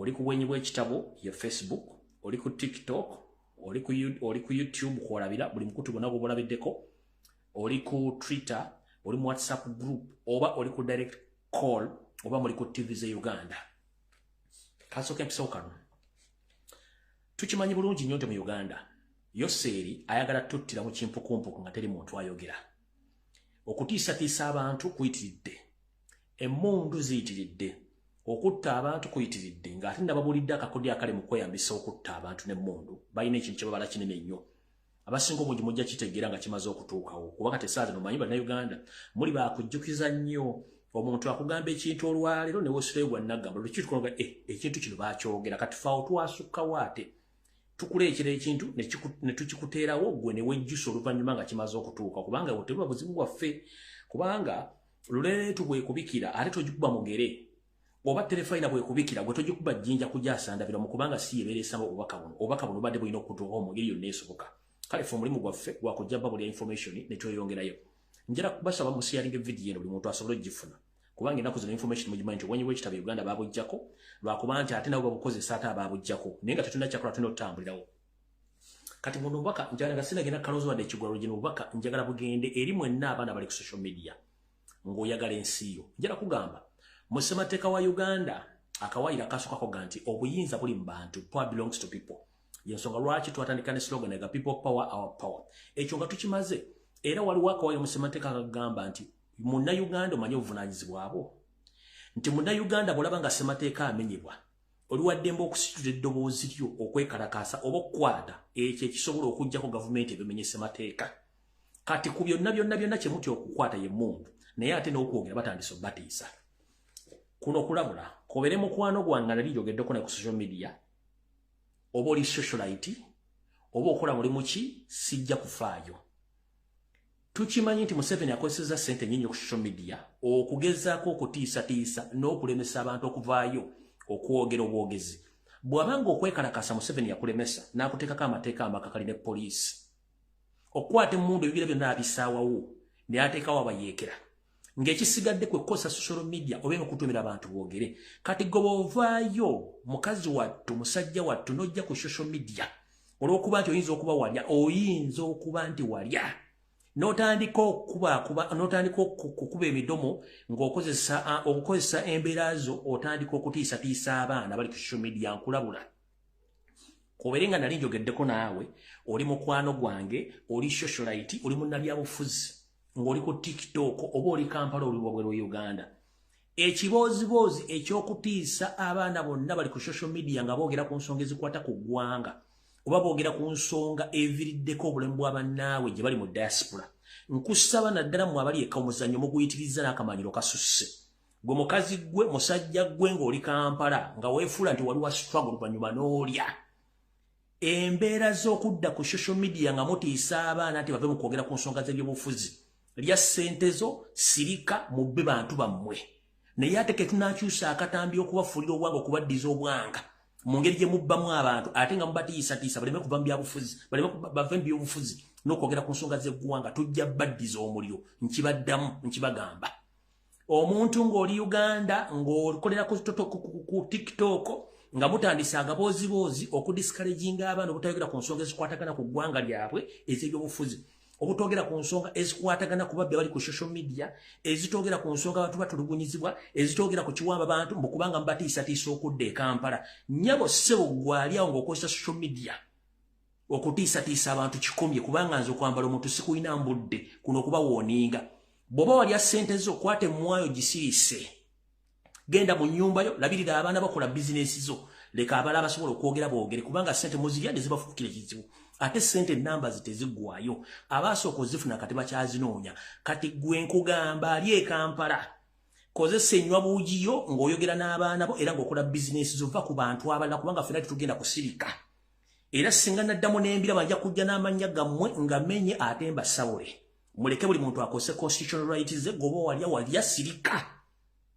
oli ku bwenyi bw'ekitabo ya Facebook, oli ku TikTok, oli ku YouTube kwolabira buli mukutu gonna gw'olabiddeko, oli ku Twitter, oli mu WhatsApp group, oba oli ku direct call, oba muli ku TV ze Uganda. Kasooka empisawo kano. Tukimanyi bulungi nnyo nti mu Uganda Yoseeri ayagala tuttira mu kimpukumpuku nga teri muntu ayogera. Okutiisatiisa abantu kuyitiridde. Emmundu ziyitiridde. Okutta abantu kuyitiridde ng'ate nababulidde akakodyo akali mu kweyambisa okutta abantu n'emmundu. Balina ekintu kye babala kinene nnyo. Abasinga obungi mujja kitegeera nga kimaze okutuukawo. Kuba kati essaazi mumanyi bannayuganda muli baakujjukiza nnyo. Omuntu akugamba ekintu olwaleero ne weesulayo gwa naggamba. Lukiiko tukonoga ekintu kino baakyogera kati faawo twasukkawo ate. Tukuleekera ekintu ne tukikuteerawo gwe ne wejjusa oluvannyuma nga kimaze okutuuka kubanga tebuba buzibu bwaffe kubanga luleetu bwekubikira ate togikuba mugere oba terefayina bwekubikira gwe togikuba jjinja kujasandabira mu kubanga si yebeeresamo obubaka buno badde bulina okutuuka omugeri yonna esoboka kale fe omulimu gwaffe gwakujja babulya information ne tweyongerayo njala kubasaba musiyalinga vidiyo eno buli muntu asobole ogifuna kubanga ennaku zino information mugimanyi nti obwenyi bw'ekitabo Uganda baabuggyako lwakuba nti ate nabo babukozesa ate abaabuggyako naye nga tetulina kyakola tulina okutambulirawo kati muno obubaka njagala nga sinagenda Kalonzo wadde ekigwalo gino obubaka njagala bugende eri mwenna abaana bali ku social media ng'oyagala ensi yo njala kugamba mu ssemateeka wa Uganda akawaayiro akasookako ga nti obuyinza buli mu bantu power belongs to people yensonga lwaki twatandika ne slogan ega people power our power ekyo nga tukimaze era waliwo akawaayiro mu ssemateeka akagamba nti Munnayuganda omanye obuvunaanyizibwa bwo nti Munnayuganda bw'olaba nga ssemateeka amenyebwa oli wa ddembe okusitula eddoboozi lyo okwekalakaasa oba okukwata ekyo ekisobola okuggyako gavumenti ebimenye ssemateeka kati ku byonna kye mutya okukwata ye mmundu naye ate n'okwogera batandise obbatiisa kuno okulabula kobere mukwano gwange nali njogeddeko naye ku social media oba oli socialite oba okola mulimu ki sijja kufaayo tukimanyi nti Museveni akozesezza ssente nnyingi ku social media okugezaako okutiisatiisa n'okulemesa abantu okuvaayo okwogera obwogezi bw'abanga okwekalakasa Museveni yakulemesa n'akuteekako amateeka amakakali ne poliisi okukwata emmundu ebibira byonna abisaawawo ne ateekawo abayeekera ng'ekisigadde kwe kukozesa social media oba okutumira abantu boogere kati gwe bw'ovaayo mukazi wattu musajja wattu n'ojja ku social media olw'okuba nti oyinza okuba nti walya n'otandika okukuba emidomo ng'okozesa embeera zo otandika okutiisatiisa abaana bali ku social media nkulabula kubeere nga nali njogeddeko naawe oli mukwano gwange oli socialite oli munnabyabufuzi ng'oli ku TikTok oba oli Kampala oli wabweru wa Uganda ekiboozibozi eky'okutiisa abaana bonna bali ku social media nga boogera ku nsonga ezikwata ku ggwanga oba boogera ku nsonga eviriddeko obulamu bw'abannaawe gye bali mu diaspora nkusaba naddala mu abali eka omuzannyo muguyitiriza n'akamanyiiro kasusse gwe mukazi gwe musajja gwe ng'oli Kampala nga weefuula nti wali wa struggle luvannyuma n'olya embeera z'okudda ku social media nga mutiisa abaana nti bave mu kwogera ku nsonga z'ebyobufuzi lya ssente zo sirika mubbe bantu bammwe naye ate ke tunaakyusa akatambi okubafuulira obwanga okubaddiza obwanga mu ngeri gye mubbamu abantu ate nga mubatiisatiisa baleme kuva mu byabufuzi baleme bave mu byobufuzi n'okwogera ku nsonga z'eggwanga tujja baddiza omuliro nkibaddamu nkibagamba omuntu ng'oli Uganda ng'okolera ku TikTok nga mutandise agaboozibozi okudiscouraginga abaana obutayogera ku nsonga ezikwatagana ku ggwanga lyabwe ez'ebyobufuzi obutogera ku nsonga ezikwatagana ku babbi abali ku social media ezitogera ku nsonga abantu batulugunyizibwa ezitogera ku kiwamba abantu mbukubanga mbatiisatiisa okudda e Kampala nnyabo ssebo gwali awo ng'okozesa social media okutiisatiisa abantu kikomye kubanga nze okwambala omuntu sikuyina mbudde kuno okubawooninga bw'oba walya ssente zo kwate mwayo gisiriise genda mu nnyumba yo labirira abaana bakola bizinesi zo leka abala abasobola okwogera boogere kubanga ssente muzirya ne zibafuukira ekizibu ate ssente namba ziteziggwayo abaasooka ozifuna kati bakyazinoonya kati gwe nkugamba ali e Kampala kozesa ennywa buugiyo ng'oyogera n'abaana bo era ng'okola bizinesi zo va ku bantu abalala kubanga ffenna tetugenda kusirika era singa naddamu n'embira banja kujja n'amannya gammwe nga menye ate mbasawule muleke buli muntu akozese constitutional rights ze gwoba walya sirika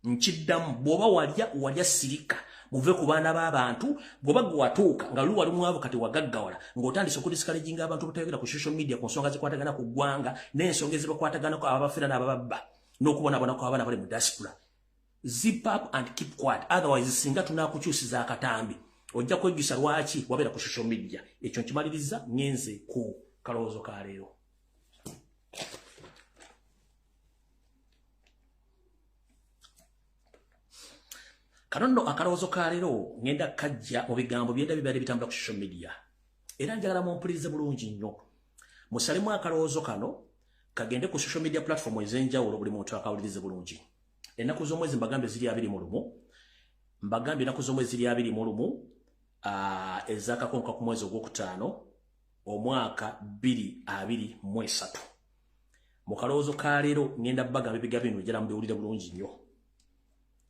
nkiddamu bw'oba walya sirika muve ku baana b'abantu bw'oba gwe watuuka nga luwali mwavu kati wagaggawala ng'otandise okudiscouraginga abantu obutayogera ku social media ku nsonga zikwatagana ku ggwanga n'ensonga ezibakwataganako ababafera n'abababba n'okubonaabonako abaana bali mu diaspora zip up and keep quiet. Otherwise, singa tunakukyusiza akatambi. Ojja kwegisa lwaki wabera ku social media. Ekyo nkimaliriza ngenze ku kalowoozo ka leero. Kanono akalowoozo ka leero ngenda kajja mu bigambo byenda bibadde bitambula ku social media. Era njagala mumpulirize bulungi nnyo. Musalemu akalowoozo kano kagende ku social media platform ez'enjawulo buli muntu akawulirize bulungi. Ennaku z'omwezi mbagambye ziri 21. Mbagambye ennaku z'omwezi ziri 21 ezakakonka ku mwezi ogwokutaano omwaka 2023. Mu kalowoozo ka leero ngenda bagamba ebigambo bino njala mubiwulire bulungi nnyo.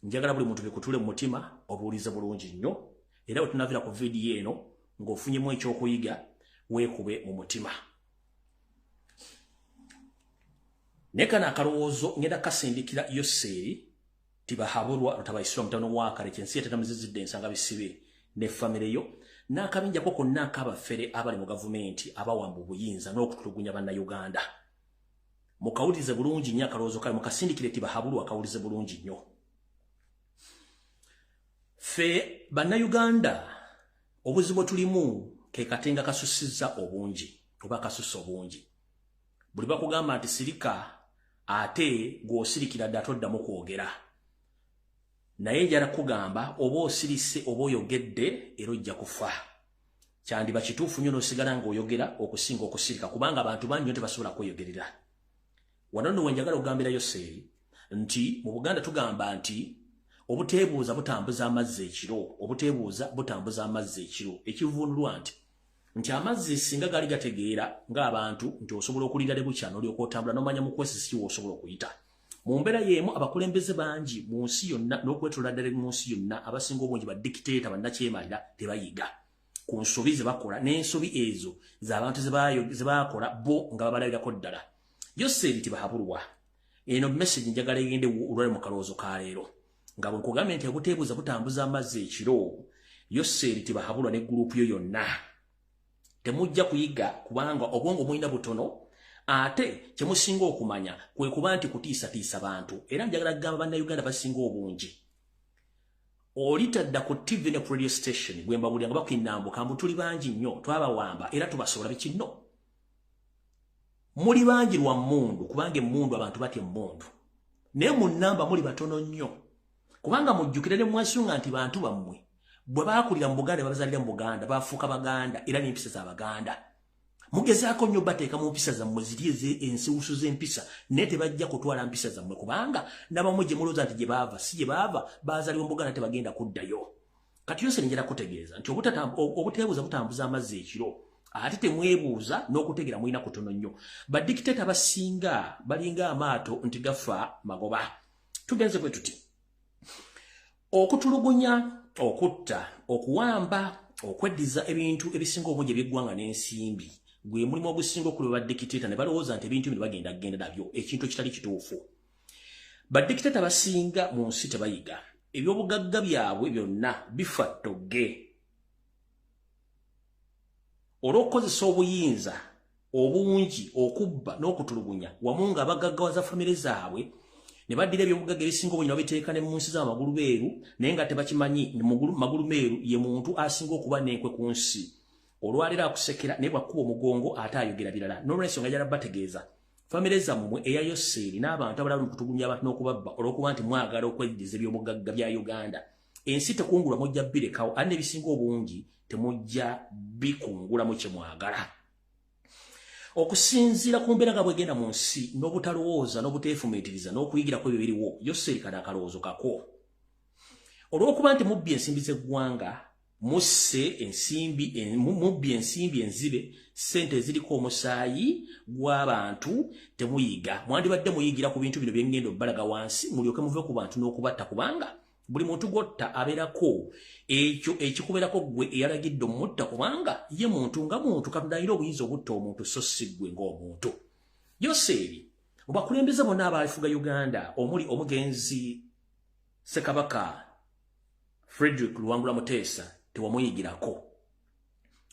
Njagala buli muntu bikutule mu mutima obuwulize bulungi nnyo. Era bwe tunavira ku vidiyo eno ng'ofunyemu ekyokuyiga weekube mu mutima. Nekana akalowoozo ngenda kasindikira Yoseri Tibahabulwa Lutabaisirwa mutano wa kale kyensi yatetamizizidde ensanga bisibe ne family yo n'akabinja ko konna akabafere abali mu gavumenti abawamba obuyinza n'okutulugunya banna Uganda. Mukawulize bulungi nnyo akalowoozo kale mukasindikire Tibahabulwa akawulize bulungi nnyo. Fe banna Uganda obuzibu tulimu ke katenga kasusiza obungi oba kasusa obungi. Buli bakugamba nti sirika ate gw'osirikira dda toddamu kwogera. Naye njala kugamba oba osirise oba oyogedde era ojja kufa. Kyandiba kituufu nnyo n'osigala ng'oyogera okusinga okusirika kubanga abantu bangi nnyo tebasobola kweyogerera. Wano nno we njagala okugambira Yoseri nti mu Buganda tugamba nti obuteebuuza butambuza amazzi ekiro, obuteebuuza butambuza amazzi ekiro. Ekivunulwa nti amazzi singa gali gategeera ng'abantu nti osobola okulira lebukya n'olyoka otambula n'omanya mu kwesi si osobola okuyita. Mu mbeera y'emu abakulembeze bangi mu nsi yonna n'okwetooloola ddala mu nsi yonna abasinga obungi baddikiteeta bannakyemalira tebayiga ku nsobi ze bakola n'ensobi ezo z'abantu ze baakola bo nga babalabirako ddala. Yoseri Tibahabulwa eno message njagala egende olwali mu kalowoozo ka leero nga bwe nkugambye nti obuteebuuza butambuza amazzi ekiro. Yoseri Tibahabulwa ne gurupu yo yonna temujja kuyiga kubanga obwongo mwina butono ate kyemusinga okumanya kwe kuba nti kutiisatiisa bantu. Era njagala kugamba banna Uganda basinga obungi olitadda ku TV ne radio station bwe mbabulira nga bakinambuka mbu tuli bangi nnyo twabawamba era tubasobola bikinno. Muli bangi lwa mmundu kubanga emmundu abantu batya emmundu naye mu nnamba muli batono nnyo kubanga mujjukire ne mwasunga nti bantu bammwe bwe baakulira mu Buganda babazalira mu Buganda bafuuka Baganda era n'empisa z'Abaganda. Mugezaako nnyo bateeka mu mpisa zammwe ziri ensiwusu z'empisa naye tebajja kutwala mpisa zammwe kubanga n'abamu gye mulowooza nti gye baava si gye baava baazalibwa mu Buganda tebagenda kuddayo. Kati Yoseri njala kutegeeza nti obuteebuuza butambuza amazzi ekiro ate temwebuuza n'okutegeera mulina kutono nnyo. Baddikiteeta basinga balinga amaato nti gafa magoba. Tugenze bwe tuti okutulugunya, okutta, okuwamba, okweddiza ebintu ebisinga obungi eby'eggwanga n'ensimbi gwe mulimu ogusinga okulwa baddikiteeta ne balowooza nti ebintu bino bagenda kugenda nabyo ekintu kitali kituufu. Baddikiteeta basinga mu nsi tebayiga ebyobugagga byabwe byonna bifa ttogge olw'okukozesa obuyinza obungi okubba n'okutulugunya wamu nga bagaggawaza famire zaabwe ne baddira ebyobugagga ebisinga obungi babiteeka ne mu nsi z'amagulu beeru naye nga tebakimanyi magulu meeru ye muntu asinga okuba n'enkwe ku nsi. Olwaleero akusekera naye bw'akuba omugongo ate ayogera birala. N'olw'ensonga njala bategeeza famire zammwe eya Yoseri n'abantu abalala okutulugunya abantu n'okubabba olw'okuba nti mwagala okweddiza ebyobugagga bya Uganda. Ensi tekungula mujja birekawo ate n'ebisinga obungi temujja bikungulamu kye mwagala. Okusinziira ku mbeera nga bwegenda mu nsi n'obutalowooza n'obuteefumiitiriza n'okuyigirako ebyo biriwo Yoseri kana akalowoozo kako. Olw'okuba nti mubbye ensimbi z'eggwanga mubbye ensimbi enzibe ssente eziriko omusaayi gw'abantu temuyiga. Mwandibadde muyigira ku bintu bino bye ngenda obbalaga wansi mulyoke muve ku bantu n'okubatta kubanga buli muntu gotta abeerako ekyo ekikubeerako gwe eyalagidde omutta kubanga ye muntu nga muntu Katonda alina obuyinza obutta omuntu so si ggwe ng'omuntu. Yoseri mu bakulembeze bonna abalifuga Uganda omuli omugenzi Ssekabaka Frederick Luwangula Muteesa tewamuyigirako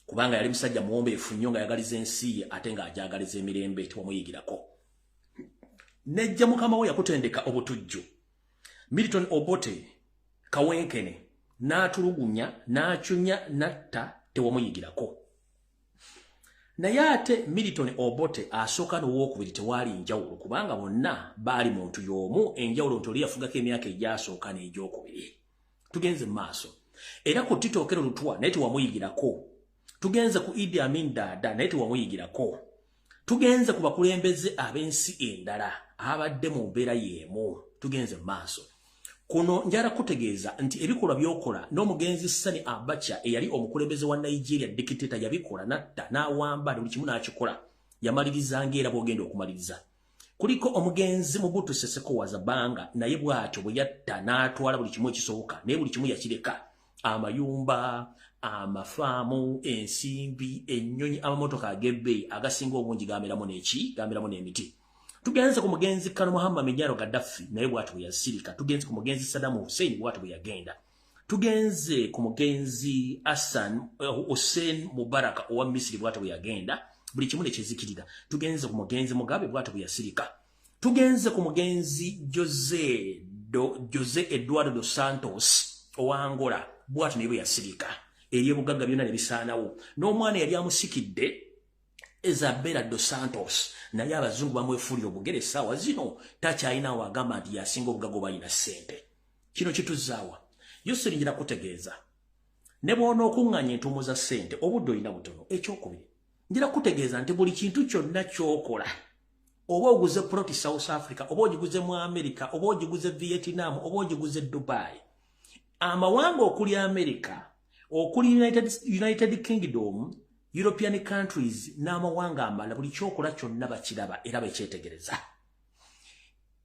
kubanga yali musajja muwombeefu nnyo nga yagaliza ensi ye ate ng'agyagaliza emirembe tewamuyigirako. Nejja mukama we yakutendeka obutujju Milton Obote kawenkene n'atulugunya n'achunya natta tewamuyigirako. Naye ate Milton Obote asooka n'owokubiri tewali njawulo kubanga bonna baali muntu y'omu, enjawulo nti oli yafugako emyaka egyasooka n'egyokubiri. Tugenze mu maaso. Era ku Tito Okello Lutwa naye tewamuyigirako. Tugenze ku Idi Amin Dada naye tewamuyigirako. Tugenze ku bakulembeze ab'ensi endala abadde mu mbeera y'emu. Tugenze mu maaso. Kuno njala kutegeeza nti ebikolwa byokola n'omugenzi Sani Abacha eyali omukulembeze wa Nigeria dictator yabikola natta n'awamba buli kimu n'akikola. Yamaliriza ng'era bw'ogenda okumaliriza. Kuliko omugenzi Mobutu Sese Seko Wazabanga naye bw'atyo bwe yatta n'atwala buli kimu ekisoboka naye buli kimu yakireka. Amayumba, amafaamu, ensimbi, ennyonyi, amamotoka ag'ebbeeyi agasinga obungi gaameramu n'eki gaameramu n'emiti. Tugenze ku mugenzi Kano Muhammad Minyaro Gaddafi naye bw'atyo bwe yasirika. Tugenze ku mugenzi Saddam Hussein bw'atyo bwe yagenda. Tugenze ku mugenzi Hussein Mubarak owa Misiri bw'atyo bwe yagenda. Buli kimu ne kyezikirira. Tugenze ku mugenzi Mugabe bw'atyo bwe yasirika. Tugenze ku mugenzi Jose Eduardo dos Santos owa Angola bw'atyo ne bwe yasirika. Eby'obugagga byonna ne bisaanawo. N'omwana yali amusikidde Isabella dos Santos naye abazungu bamwefuulira obugere essaawa zino takyalinawo agamba nti yasinga obugagga balina ssente. Kino kituzaawa. Yoseri njira kutegeeza. Ne bw'ona okuŋŋanya entuumu za ssente obudde olina butono. Ekyokubiri njira kutegeeza nti buli kintu kyonna ky'okola oba oguze ploti South Africa oba ogiguze mu America oba ogiguze Vietnam oba ogiguze Dubai, amawanga okuli America okuli United Kingdom, European countries n'amawanga amala buli kyokola kyonna bakiraba era bakyetegereza.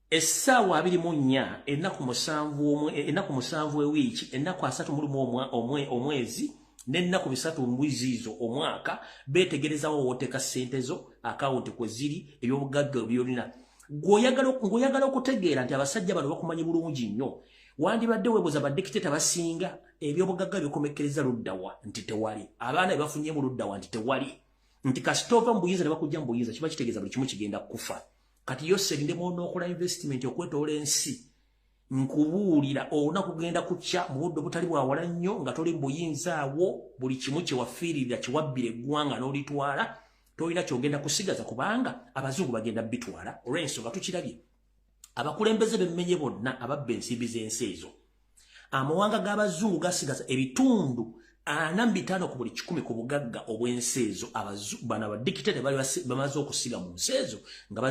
Essaawa 24 ennaku 7 ewiiki ennaku 3 omwezi n'ennaku 3 mwizizo omwaka beetegerezawo wooteka ssente zo akawunti kwe ziri eby'obugagga byolina. Ng'oyagala okutegeera nti abasajja bano bakumanyi bulungi nnyo, wandibadde weebuuza badikiteta basinga eby'obugagga byokomekkereza luddawa nti tewali. Abaana be bafunyeemu luddawa nti tewali. Nti kasitova mu buyinza ne bakujja mu buyinza kiba kitegeeza buli kimu kigenda kufa. Kati Yoseri ndemu onookola investment okwetoola ensi. Nkubuulira olina kugenda kukya mu budde butali bwawala nnyo nga toli mu buyinza awo buli kimu kye wafiirira kye wabbira eggwanga n'olitwala tolina kyogenda kusigaza kubanga abazungu bagenda bitwala. Olw'ensonga tukirabye. Abakulembeze bemmenye bonna ababba ensimbi z'ensi ezo. Amawanga g'abazungu gasigaza ebitundu 45 ku buli 100 ku bugagga obw'ensi ezo. Bano abadikitete bali bamaze okusiga mu nsi ezo nga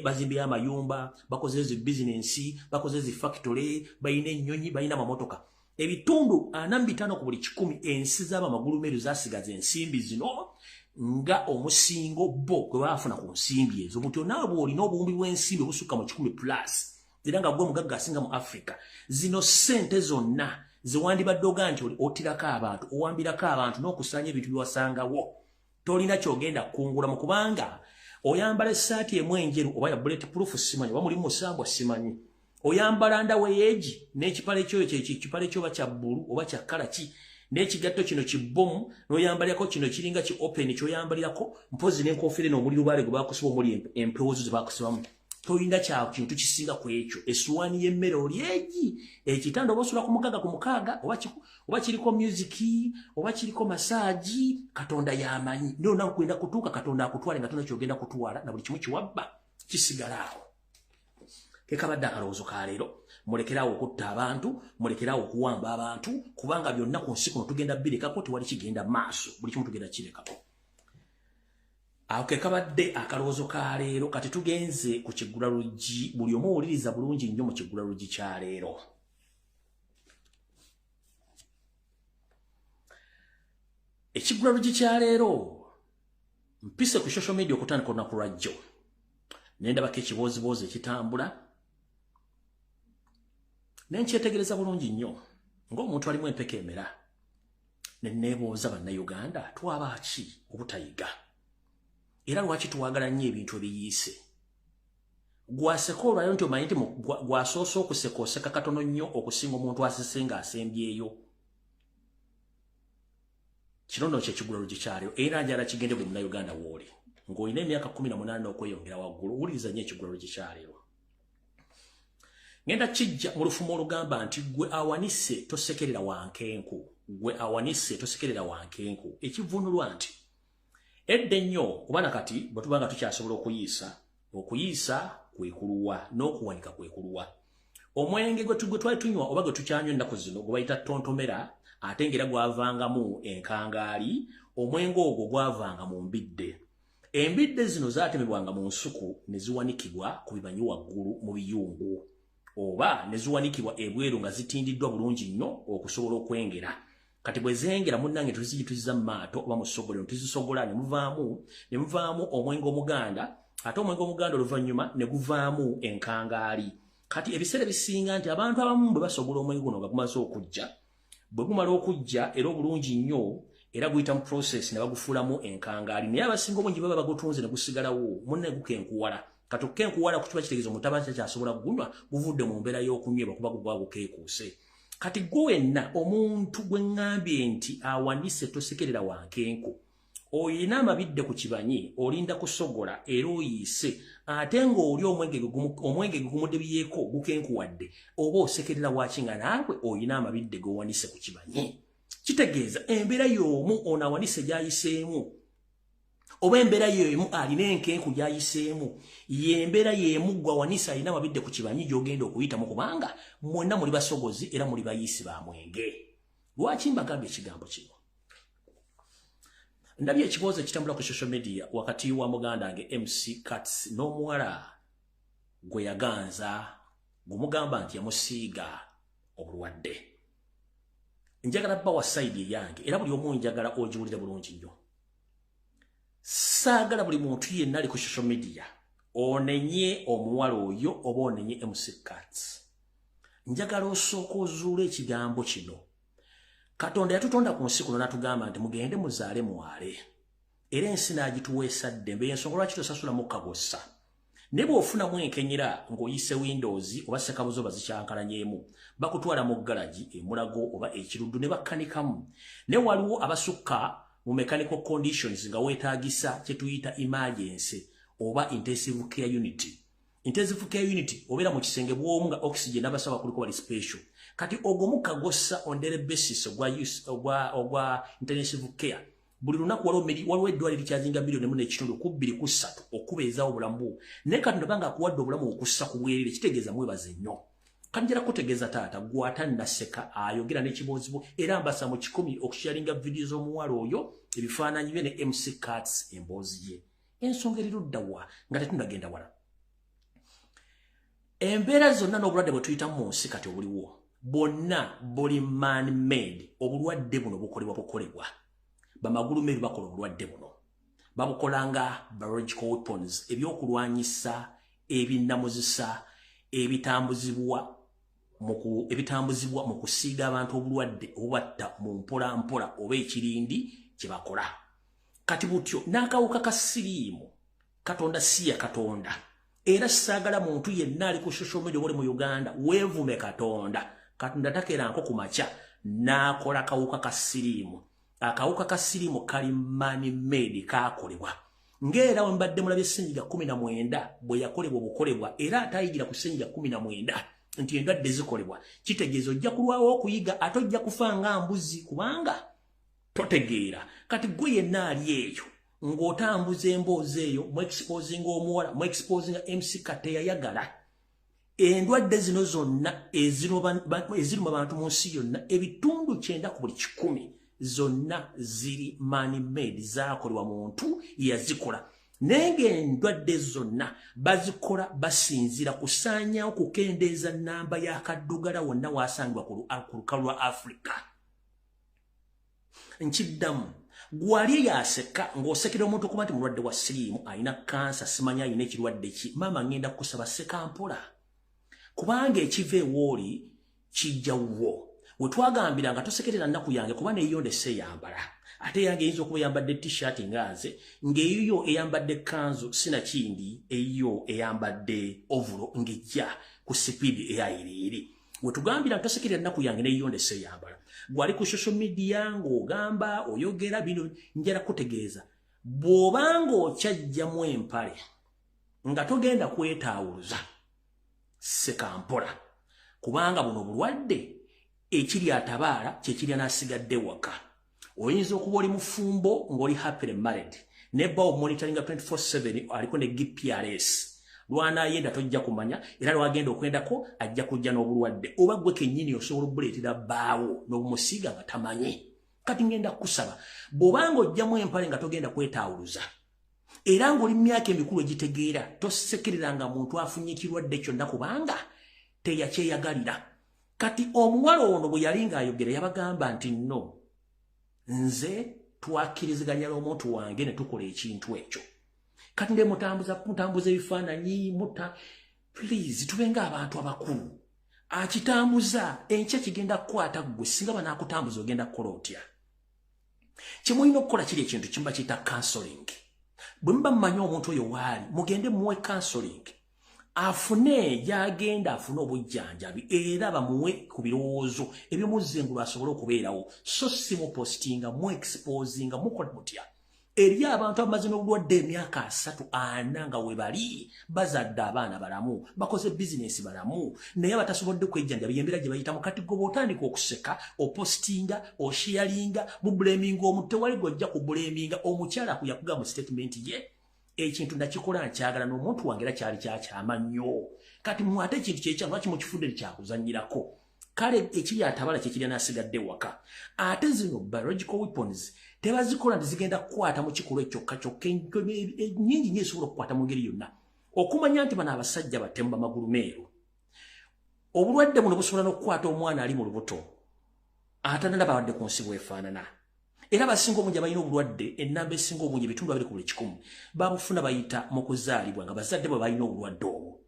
bazimbye amayumba, bakoze ezi bizinensi, bakoze ezi factory, balina ennyonyi, balina amamotoka. Ebitundu 45 ku buli 100 ensi z'abamagulumeeru zasigaza ensimbi zino nga omusingo bo gwe baafuna ku nsimbi ezo. Omuntu naawe bw'olina obuwumbi bw'ensimbi obusukka mu 10+ era nga gwe mugagga asinga mu Africa, zino ssente zonna ziwandibadde oga nti otirako abantu, owambirako abantu n'okusaanya ebintu byewasangawo. Tolina kyogenda kungula mu kubanga oyambala essaati emu enjeru oba ya bulletproof simanyi, oba mulimu musambwa simanyi. Oyambala ndaweyeegi n'ekipale kyo oba kya bbulu oba kya kkala ki n'ekigatto kino kibbomu n'oyambalirako kino kiringa ki open ky'oyambalirako mpozi n'enkofiira n'omuli lubaale gwe baakusiba omuli empewuzi ze baakusibamu. Toyinda kya kintu kisinga ku ekyo. Essuwaani y'emmere oli egi, ekitanda oba osula ku mukaaga oba kiriko music oba kiriko massage, Katonda y'amanyi. Nona kwenda kutuuka Katonda akutwale nga tona kyogenda kutwala na buli kimu kiwabba kisigala awo. Kekabadde akalowoozo ka leero. Mulekeraawo okutta abantu, mulekeraawo okuwamba abantu, kubanga byonna ku nsi kuno tugenda birekako tewali kigenda maaso, buli kimu tugenda kirekako. Awo kekabadde akalowoozo ka leero. Kati tugenze ku kiggulalugi, buli omu owuliriza bulungi nnyo mu kiggulalugi kya leero. Ekiggulalugi kya leero mpise ku social media okutandika olunaku lwajjo. Nendabako ekibooziboozi ekitambula nenkyetegereza bulungi nnyo ng'omuntu alimu empeka emera. Ne neebuuza bannayuganda twaba ki obutayiga? Era lwaki tuwagala nnyo ebintu ebiyiise? Gwaseka olwayo nti omanyi nti gwasoose okuseka oseka katono nnyo okusinga omuntu asese ng'asembyeyo. Kino nno ky'ekiggulalugi kyalyo era njala kigende buli munnayuganda w'oli. Ng'olina emyaka 18 okweyongera waggulu, wuliriza nnyo ekiggulalugi kyalyo. ngenda kijja mu lufumo olugamba nti gwe awanise tosekerera wankenku gwe awanise tosekerera wankenku ekivunulwa nti edde nnyo kubana kati bwe tubanga tukyasobola okuyiisa kwekuluwa n'okuwanika kwekuluwa omwenge gwe twali tunywa oba gwe tukyanywa ennaku zino gwe bayita tontomera ate ngera gwavangamu enkangaali omwenge ogwo gwavanga mu mbidde embidde zino zaatemebwanga mu nsuku ne ziwanikibwa ku bibanyi waggulu mu biyungu oba ne ziwanikibwa ebweru nga zitindiddwa bulungi nnyo okusobola okwengera kati bwe zengera munnange tuziyituziza mu maato oba mu ssogolero tuzisogola ne muvaamu omwenge omuganda ate omwenge omuganda oluvannyuma ne guvaamu enkangaali kati ebiseera bisinga nti abantu abamu bwe basogola omwenge guno nga gumaze okujja bwe gumala okujja era obulungi nnyo era guyita mu process ne bagufuulamu enkangaali naye abasinga obungi baba bagutunze ne gusigalawo munne gukenkuwala kati okukenkuwala kukiba kitegeeza omutabani kyasobola kugunywa guvudde mu mbeera y'okunywebwa kuba gugwagukeekuuse kati gwe wenna omuntu gwe ŋŋambye nti awanise tosekerera wankenku oyina amabidde ku kibanyi olinda kusogola era oyiise ate ng'oli omwenge gugumudebyeko gukenkuwadde oba osekerera waki nga naawe oyina amabidde g'owanise ku kibanyi kitegeeza embeera y'omu ono awanise gy'ayiseemu oba embeera y'emu alina enkenku gy'ayiseemu y'embeera y'emu gwe awanise alina amabidde ku kibanyi gy'ogenda okuyitamu kubanga mwonna muli basogozi era muli bayiisi ba mwenge lwaki mbagambye ekigambo kino ndabye ekiboozi ekitambula ku social media wakati wa muganda nge MC Cuts n'omuwala gwe yaganza gumugamba nti yamusiiga obulwadde njagala bba wa side yange era buli omu njagala ogiwulire bulungi nnyo saagala buli muntu yenna ali ku social media onenye omuwala oyo oba onenye MC Cuts njagala osooka ozuula ekigambo kino Katonda yatutonda ku nsi kuno n'atugamba nti mugende muzaale mwale era ensi n'agituweesa ddembe y'ensonga lwaki tosasula mu kagossa ne bw'ofunamu enkenyera ng'oyise windows oba sekabuzo bazikyankalanyeemu bakutwala mu galagi emulago oba ekiruddu ne bakkanikamu ne waliwo abasukka mu mechanical conditions nga weetaagisa kye tuyita emergency oba intensive care unit intensive care unit obeera mu kisenge bw'omu nga oxygen n'abasaba kuliko bali special kati ogomu kagossa on daily basis ogwa intensive care buli lunaku waliwo eddwaliro likyazinga bilioni emu n'ekitundu ku 2 ku 3 okubeezaawo obulamu naye Katonda banga akuwadde obulamu okussa ku bwerere kitegeeza mwebaze nnyo kanjira kutegeeza taata gwatannaseka ayogera n'ekiboozibwo era mbasa mu 10 okusharinga vidiyo z'omuwala oyo ebifaananyi bye ne MC Cuts emboozi ye ensonga erirudda wa nga tetundagenda wala embeera zonna n'obulwadde bwe tuyitamu mu nsi kati obuliwo bonna buli man made obulwadde buno bukolebwa bamagulu meru bakola obulwadde buno babukolanga biological weapons ebyokulwanyisa ebinamuzisa ebitambuzibwa mu kusiiga abantu obulwadde obubatta mu mpola oba ekirindi kye bakola kati butyo n'akawuka ka siriimu Katonda si ya Katonda era saagala muntu yenna ali ku social media wali mu Uganda weevume Katonda takeranko ku makya n'akola akawuka ka siriimu akawuka ka siriimu kali man made kaakolebwa ng'era we mbadde mulabye ssenyiga 19 bwe yakolebwa obukolebwa era atayigira ku ssenyiga 19 nti endwadde zikolebwa kitegeeza ojja kulwawo okuyiga ate ojja kufa nga mbuzi kubanga totegeera kati gwe yenna ali eyo ng'otambuza emboozi eyo mu exposinga omuwala mu exposinga MC Kate yayagala endwadde zino zonna eziruma abantu mu nsi yonna ebitundu 9 ku buli 10 zonna ziri man made zaakolebwa muntu yazikola nenge endwadde zonna bazikola basinzira kusaanyawo kukendeeza nnamba y'akaddugala wonna waasangibwa ku lukalu lwa Africa nkiddamu gwali yaseka ng'osekera omuntu okuba nti mulwadde wa siriimu alina kansa simanya alina ekirwadde ki maama ngenda kusaba seka mpola kubanga ekiva ewooli kijjawwo we twagambira nga tosekerera nnaku yange kuba neeyo ndeseyambala ate yange eyinza okuba eyambadde t-shirt ngaze ng'eyiyo eyambadde kanzu sinakindi eyiyo eyambadde ovulo ng'ejja ku sipiidi eyayiriiri we tugambira tosekerera nnaku yange neeyo ndeseyambala gwali ku social media ng'ogamba oyogera bino njala kutegeeza bw'obanga okyajjamu empale nga togenda kwetaawuluza sekampola kubanga buno bulwadde ekiri atabaala kyekiri anasigadde waka. Oyinza okuba oli mufumbo ng'oli happily married nebba omonitoringa 24/7 aliko ne GPRS. Lwana yenda tojja kumanya era lwagenda okwendako ajja kujja n'obulwadde oba gwe kennyini osobola okubuleetera bbaawo n'obumusiiga nga tamanyi. Kati ngenda kusaba bw'obanga ojjamu empale nga togenda kwetaawuluza era ng'oli myaka emikulu egitegeera tosekereranga muntu afunye ekirwadde kyonna kubanga teyakyeyagalira. Kati omuwala ono bwe yali ng'ayogera yabagamba nti nno nze twakkiriziganya n'omuntu wange ne tukola ekintu ekyo. Kati nde mutambuza ebifaananyi please tubenga abantu abakulu. Akitambuza enkya kigenda kukwata ggwe singa banaakutambuza ogenda kukola otya. Kyemulina okukola kiri ekintu kimuba kiyita counseling. Bwe muba mumanyi omuntu oyo waali mugende muwe counseling. Afune gyagenda afune obujjanjabi era bamuwe ku birowoozo ebyomuzengulu asobole okubeerawo. So si mupostinga mu exposinga mukola mutya. Eri abantu abamaze n'obulwadde emyaka 3-4 nga we bali bazadde abaana balamu bakoze bizinesi balamu naye abatasobodde kwejjanja byembeera gye bayitamu. Kati gwe bw'otandika okuseka opostinga osharinga mubulaminga omuntu tewali gojja kubulaminga omukyala kuyakuga mu statement ye ekintu nakikola nkyagala n'omuntu wange era kyali kyakyama nnyo. Kati mwate ekintu kyekya lwaki mukifudde kyakuzanyirako. Kale ekiri atabala kyekiri anasigadde waka. Ate zino biological weapons tebazikola ndizigenda kukwata mu kikolo kyokka kyokka nnyingi nnyo esobola okukwata mu ngeri yonna. Okumanya nti bano abasajja batemu bamagulu meeru. Obulwadde buno busobola n'okukwata omwana ali mu lubuto atanalaba badde ku nsi bwefaanana. Era abasinga obungi abalina obulwadde ennamba esinga obungi ebitundu 2 babufuna bayita mu kuzaalibwa nga bazadde bwe balina obulwadde obwo.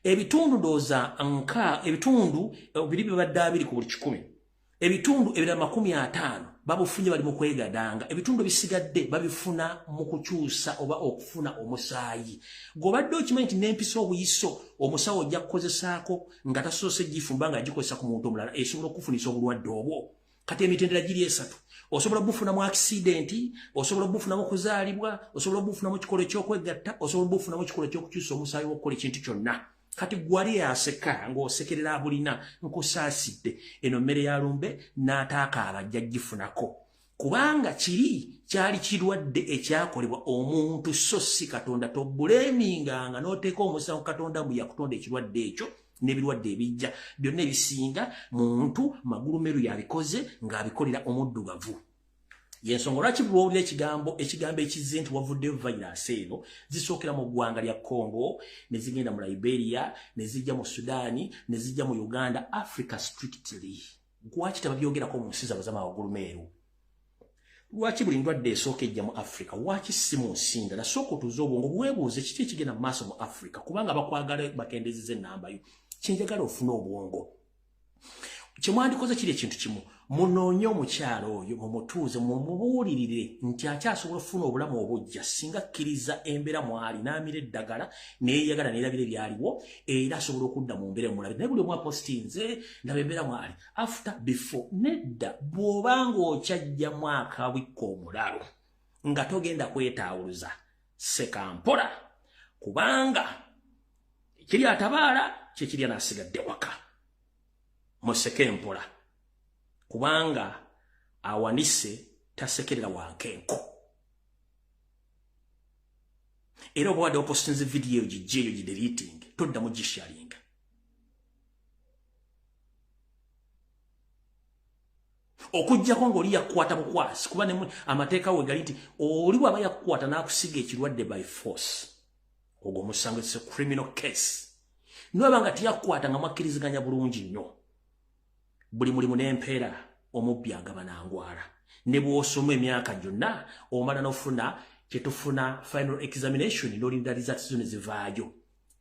Ebitundu ndowooza ebitundu 2 ku buli 100. Ebitundu 50 babufunye bali mu kwegadanga. Ebitundu bisigadde babifuna mu kukyusa oba okufuna omusaayi. Gobadde okimanyi nti n'empisa obuyiso omusawo ojja kukozesaako nga tasoose gifumba nga agikozesa ku muntu omulala esobola okufunisa obulwadde obwo. Kati emitendera giri 3. Osobola bufuna mu accident, osobola bufuna mu kuzaalibwa, osobola bufuna mu kikolo ky'okwegatta, osobola bufuna mu kikolo ky'okukyusa omusaayi w'okukola ekintu kyonna. Kati gwali aseka ng'osekerera abulina nkusaasidde eno mmere ya lumbe n'ataaka abajja gifunako. Kubanga kyali kirwadde ekyakolebwa omuntu so si Katonda tobuleminganga n'oteeka omusango Katonda mu yakutonda ekirwadde ekyo n'ebirwadde ebijja byonna ebisinga muntu magulu meru yabikoze ng'abikolera omuddugavu. Yensonga lwaki bw'owulira ekigambo ekizze nti wavuddeyo virus eno zisookera mu ggwanga lya Congo ne zigenda mu Liberia ne zijja mu Sudaani ne zijja mu Uganda Africa strictly. Lwaki tebabyogerako mu nsi zabo z'amawagulu meeru? Lwaki buli ndwadde esooka ejja mu Africa lwaki si mu nsi ndala? Sooka otuuze obwongo bwebuuze kiki ekigenda mu maaso mu Africa kubanga bakwagala bakendezeza ennamba yo. Kyenjagala ofune obwongo. Kyemwandikoze kiri ekintu kimu. Munoonye omukyalo oyo mumutuuze mumubuulirire nti akyasobola okufuna obulamu obujja singa akkiriza embeera mwali n'amira eddagala neeyagala neerabira ebyaliwo era asobola okudda mu mbeera mulabe. Naye buli omu apostinze ndaba embeera mwali after before nedda bw'obanga okyajja mwaka wikka omulalo nga togenda kwetaawuluza seka mpola kubanga ekiri atabaala kyekiri anaasigadde waka. Museke mpola kubanga awanise tasekerera wankenko. Era oba wadde opostinze video gijjeeyo gideleting toddamu gisharinga. Okujjako ng'oli yakukwata bukwasi kuba amateeka we gali nti oli bw'aba yakukwata n'akusiga ekirwadde by force ogwo musango it's a criminal case. Nwaba nga tiyakukwata nga mwakkiriziganya bulungi nnyo. Buli mulimu n'empeera omubbi agabana angwala. Ne bw'osoma emyaka gyonna omala n'ofuna kyetufuna final examination n'olinda results zino zivaayo.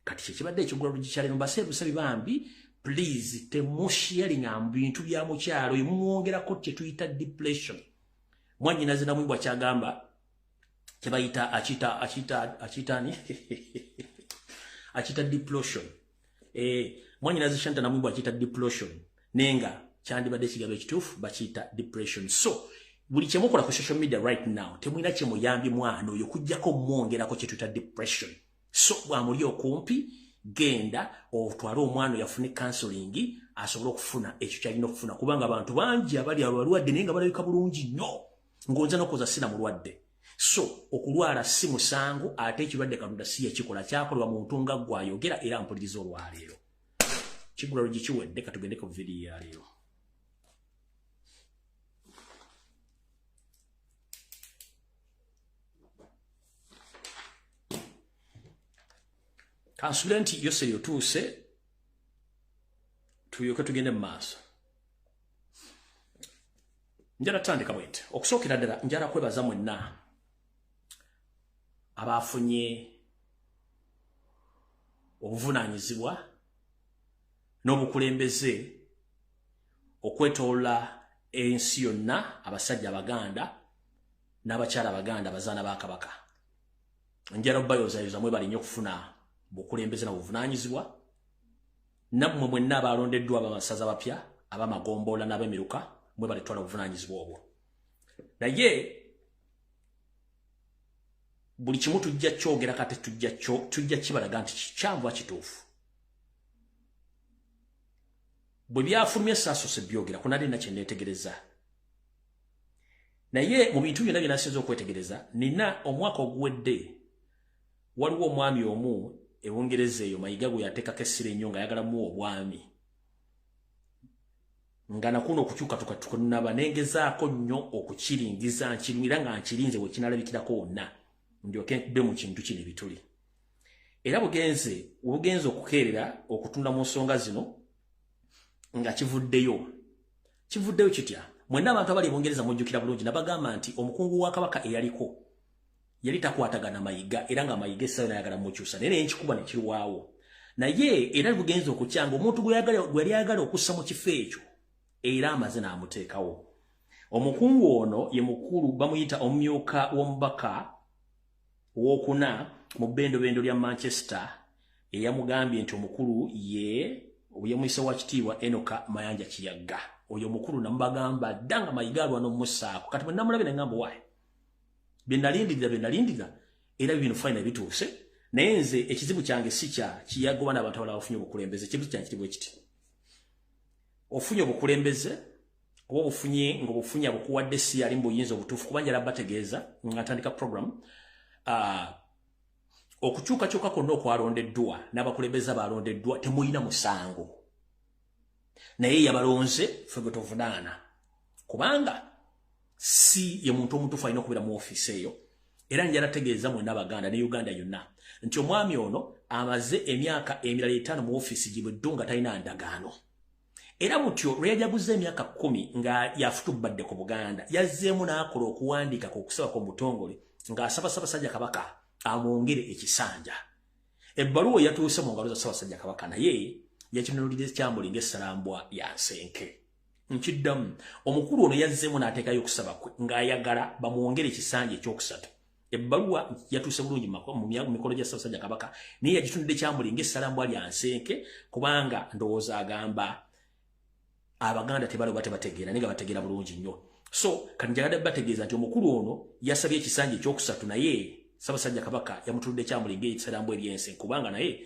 Kati kyekibadde ekigula lugikyaleno mbaseebusabi bambi please temusharing bintu bya mukyalo oyo mumwongerako kyetuyita depletion. Mwannyinaze namwibwa kyagamba kyebayita akita depletion. Mwannyinaze Shanta namwibwa akita depletion. Nenga kyandibadde ekigambo ekituufu bakiyita depression. So buli kyemukola ku social media right now temulina kyemuyambye mwana oyo kujjako mwongerako kyetuyita depression. So bwamuli okumpi genda otwale omwana yafune counseling asobola okufuna ekyo kyalina okufuna kubanga abantu bangi abali abalwadde naye nga balabika bulungi nnyo ng'onza n'okoza sina mulwadde. So okulwala si musango ate ekirwadde Katonda si yakikola kyakolebwa muntu nga gw'ayogera era mpuliriza olwaleero. Kigula lugikiwedde ka tugende ku vidiyo ya leero. Kansulenti Yoseri otuuse tuyoke tugende mu maaso. Njala tandika bwete okusookera ddala njala kwebaza mwenna abafunye obuvunaanyizibwa n'obukulembeze okwetoola ensi yonna abasajja Abaganda n'abakyala Abaganda bazaana ba Kabaka. Njala obbayozayoza mwe balinye okufuna bukulembeze na buvunaanyizibwa nammwe mwenna abalondeddwa abamasaza bapya abamagombola n'abemiruka mwe balitwala obuvunaanyizibwa obwo. Naye buli kimu tujja kyogera kate tujja kibalaga nti kikyanva kituufu. Bwe byafulumye saasose byogera kunali nakye neetegereza. Naye mu bintu byonna bye nasinza okwetegereza nina omwaka oguwedde waliwo omwami omu Ewungereza eyo mayiga gwe yateekako essira ennyo nga ayagalamu obwami. Nga nakuno okukyuka tukanaba nengezaako nnyo okukiringiza nkirumira nga nkirinze we kinalabikirako wonna ndyoke nkube mu kintu kino ebituli. Era bugenze okukeerera okutunda mu nsonga zino nga kivuddeyo kitya. Mwenna abantu abali Bungereza mujjukira bulungi nabagamba nti omukungu wa Kabaka eyaliko yali takwatagana mayiga era nga mayiga essa nayagala mukyusa naye nkikuba ne kirwawo. Naye era bugenze okukyanga omuntu gwe yali ayagala okussa mu kifo ekyo era amaze n'amuteekawo. Omukungu ono ye mukulu bamuyita omumyuka w'omubaka w'okuna mu bbendobendo lya Manchester eyamugambye nti omukulu yamuyisa wa kitiibwa NAMAYANJA Kiyagga. Oyo mukulu namubagamba dda nga mayiga alwana omumussaako kati bwe namulabe ne ngamba waayi byennalindirira era bino fayina bituuse naye nze ekizibu kyange si kya Kiyagga n'abantu abalala bafunye obukulembeze. Ekizibu kyange kiri bwe kiti ofunye obukulembeze oba obufunye abukuwadde si ali mu buyinza obutuufu kuba njala bategeeza nga ntandika program okukyukakyuka kwonna okwalondeddwa n'abakulembeze abalondeddwa temulina musango naye yabalonze ffe gwe tovunaana kubanga si ye muntu omutuufu alina okubeera mu ofiisi eyo. Era njala tegeeza mwenna Abaganda ne Uganda yonna nti omwami ono amaze emyaka emirala 5 mu ofiisi gibweddu nga talina ndagaano. Era mutyo lwe yajaguza emyaka 10 nga yafutubadde ku Buganda yazzeemu n'akola okuwandiika okusaba kw'omutongole ng'asaba Ssaabasajja Kabaka amwongere ekisanja. Ebbaluwa yatuuse mu ngalo za Ssaabasajja Kabaka naye yakinunulira ekyambuli ng'essalambwa ya nsenke. Nkiddamu omukulu ono yazzeemu n'ateekayo okusaba kwe ng'ayagala bamwongere ekisanja ekyokusatu. Ebbaluwa yatuuse bulungi mu mikono gya Ssaabasajja Kabaka naye yagitunudde ekyambuli ng'essalambwa lya nsenke kubanga ndowooza agamba Abaganda tebategeera naye nga bategeera bulungi nnyo. So kati njagadde bategeeza nti omukulu ono yasabye ekisanja ekyokusatu naye Ssaabasajja Kabaka yamutunudde ekyambuli ng'essalambwa ery'ensenke kubanga naye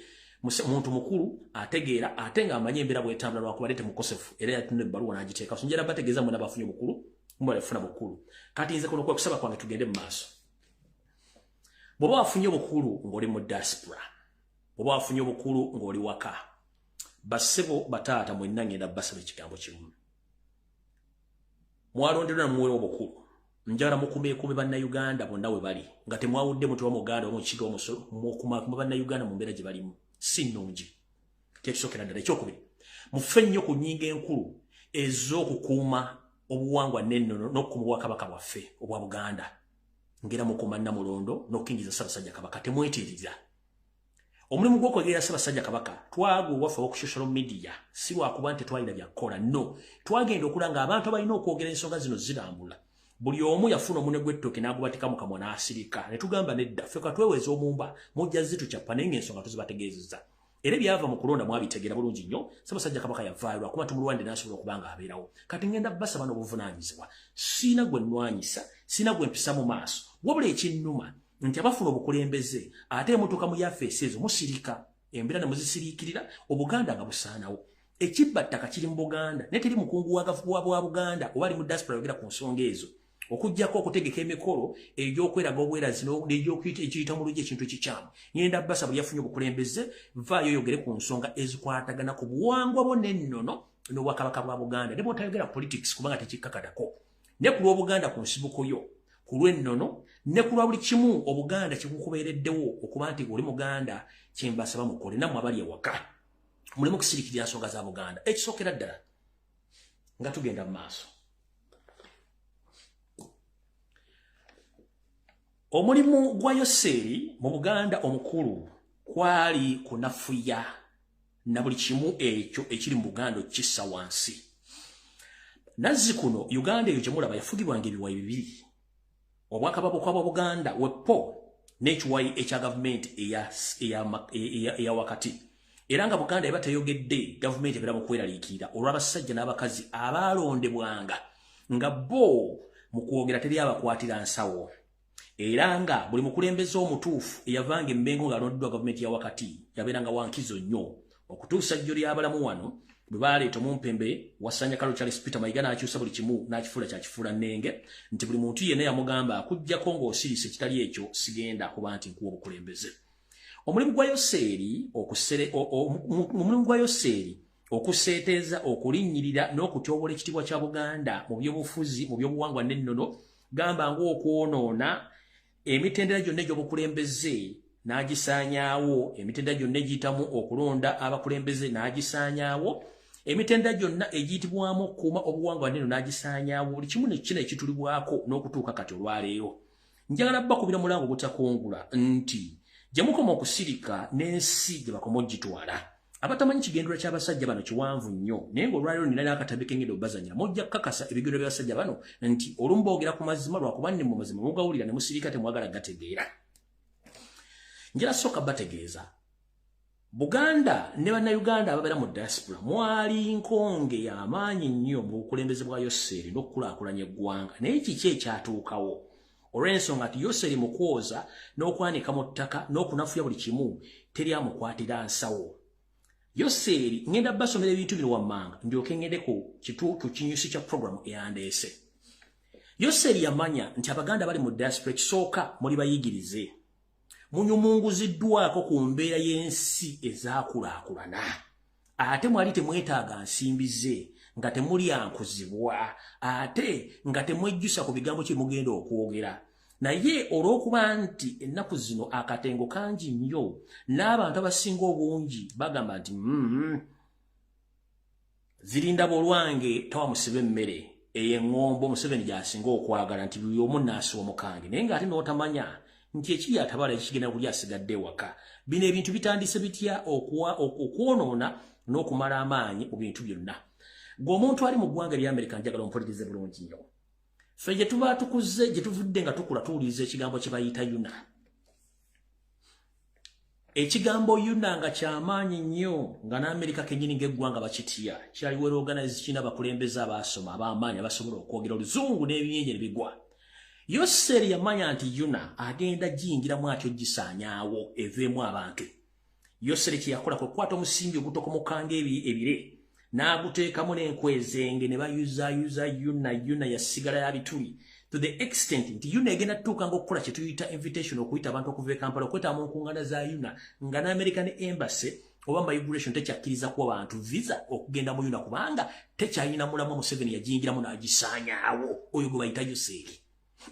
muntu mukulu ategeera ate nga amanye embeera bw'etambula lwakuba ate mukosefu era yatunudde ebbaluwa n'agiteeka. So njala bategeeza mwena bafunye obukulu mubalefuna bukulu. Kati nze kuno kwekusaba kwange tugende mu maaso. Bw'oba wafunye obukulu ng'oli mu diaspora, bw'oba wafunye obukulu ng'oli waka, bassebo bataata mwenna ngenda basaba ekigambo kimu. Mwalonderwa muweewo obukulu. Njala mukumeekume bannayuganda bonna we bali nga temwawudde muti wa Muganda oba Mukiga omusolo mukumaakuma bannayuganda mu mbeera gye balimu si nnungi. Tekisookera ddala. Ekyokubiri mufe nnyo ku nnyingo enkulu ez'okukuuma obuwangwa n'ennono n'okukuuma Obwakabaka bwaffe obwa Buganda ngera mukuuma Namulondo n'okukingiriza Ssaabasajja Kabaka. Temwetiririza. Omulimu gw'okwegerera Ssaabasajja Kabaka twagwa waffe ku social media si lwakuba nti twalina byakukola no. Twagenda okulaba ng'abantu abalina okwogera ensonga zino zirambula. Buli omu yafuna omune gw'ettooke n'agubatika mu kamwa n'asirika ne tugamba nedda ffe katweweza omumba mujja zitukyappa naye ng'ensonga tuzibategeezezza. Era byava mu kulonda mwabitegeera bulungi nnyo. Ssaabasajja Kabaka yavaayo lwakuba tumulwande n'asobola okuba nga abeerawo. Kati ngenda basaba n'obuvunaanyizibwa. Sina gwe nnwanyisa, sina gwe mpisa mu maaso. Wabula ekinnuma nti abafuna obukulembeze ate emotoka mu yafeesi ezo musirika embira ne muzisirikirira Obuganda nga busaanawo ekibattaka kiri mu Buganda ne teri mukungu wa Buganda oba ali mu diaspora yogera ku nsonga ezo okujjako okutegeka emikolo egy'okweraga obwerazi n'egy'okuyita ekiyita mu luggi ekintu ekikyamu ngenda basa buli yafunye obukulembeze vaayo yogere ku nsonga ezikwatagana ku buwangwa bwo n'ennono n'obwakabaka bwa Buganda ne bw'otayogera politics kubanga tekikkakatako ne ku lw'Obuganda ku nsibuko yo ku lw'ennono ne ku lwa buli kimu Obuganda kikukubeereddewo okuba nti oli Muganda kyembasaba mukole nammwe abali ewaka mulimu kusirikirira nsonga za Buganda ekisookera ddala nga tugenda mu maaso omulimu gwa Yoseri mu Buganda omukulu kwali kunafuya na buli kimu ekyo ekiri mu Buganda okissa wansi nazzi kuno Uganda eyo gyemulaba yafugibwanga ebiwayi bibiri obwakabaka bwa Buganda wepo n'ekiwayi ekya gavumenti eya wakati era nga Buganda eba teyogedde gavumenti ebeera mu kweraliikirira olw'abasajja n'abakazi abaalondebwanga nga bo mu kwogera teri abakwatira nsawo era nga buli mukulembeze omutuufu eyavanga emmengo ng'alondeddwa gavumenti ya wakati yabeeranga wankizo nnyo okutuusa jjo ly'abalamu wano bwe baaleeta omumpembe wasanya kalo Charles Peter Mayiga n'akyusa buli kimu n'akifuula kyakifuula nnenge nti buli muntu yenna yamugamba akuggyako ng'osirise kitali ekyo sigenda kuba nti nkuwa obukulembeze omulimu gwa Yoseri okuseeteeza okulinnyirira n'okutyobola ekitiibwa kya Buganda mu byobufuzi mu byobuwangwa n'ennono gamba ng'okwonoona emitendera gyonna egy'obukulembeze n'agisaanyaawo emitendera gyonna egiyitamu okulonda abakulembeze n'agisaanyaawo emitendera gyonna egiyitibwamu okukuuma obuwangwa n'ennono n'agisaanyaawo buli kimu nekina ekitulibwako n'okutuuka kati olwaleero njagala bakubira mulango obutakungula nti gye mukoma okusirika n'ensi gye bakoma ogitwala abatamanyi kigendera ky'abasajja bano kiwanvu nnyo naye ng'olwaleero nina n'akatabi k'engendo obazanyira mujja kukakasa ebigendo by'abasajja bano nti olumu boogera ku mazima lwakuba ne mu mazima mugawulira ne musirika temwagala gategeera njala sooka bategeeza Buganda ne bannayuganda ababeera mu diaspora mwali nkonge y'amaanyi nnyo mu bukulembeze bwa Yoseri n'okukulaakulanya eggwanga naye kiki ekyatuukawo olw'ensonga nti Yoseri mu kwoza n'okwanika mu ttaka n'okunafuya buli kimu teri amukwatira nsawo Yoseri ngenda basomera ebintu bino wammanga ndyoke ngende ku kinyusi kya programu eyandeese Yoseri yamanya nti Abaganda bali mu diaspora ekisooka muli bayigirize munyumunguziddwako ku mbeera y'ensi ezaakulaakulana ate mwali temwetaaga nsimbi ze nga temuli ankuzibwa ate nga temwejjusa ku bigambo kye mugenda okwogera naye olw'okuba nti ennaku zino akatengo kangi nnyo n'abantu abasinga obungi bagamba nti zirinda bolwange tawamusiba emmere ey'eŋŋombo Museveni gy'asinga okwagala nti buli omu nnaasi omukange naye ng'ate n'otamanya nti ekiri atabala ekigenda kuli asigadde ewaka bino ebintu bitandise bitya okwonoona n'okumala amaanyi mu bintu byonna gwe omuntu ali mu ggwanga ery'Amerika njagala ompulirize bulungi nnyo ffe gye tuba tukuze gye tuvudde nga tukula tuwuliriza ekigambo kye bayita yuna ekigambo yuna nga kyamaanyi nnyo nga n'Amerika kennyini ng'eggwanga bakitya kyaliwo organize kina abakulembeze abaasoma ab'amaanyi abasobola okwogera oluzungu n'ebyenje ne bigwa Yoseri yamanya nti yuna agenda giyingiramu atyo gisaanyaawo eveemu abantu Yoseri kye yakola kwe kukwata omusimbi ogutokomokanga ebire n'aguteekamu n'enkwezenge ne bayuzaayuza yuna yasigala ya bituli to the extent nti yuna egenda tutuuka ng'okukola kye tuyita invitation okuyita abantu okuva e Kampala okwetaba mu nkuŋŋaana za yuna nga n'American Embassy oba migration tekyakkiriza kuwa bantu visa okugenda mu yuna kubanga tekyalina mulamu Museveni yagiyingiramu n'agisaanyaawo oyo gwe bayita Yoseri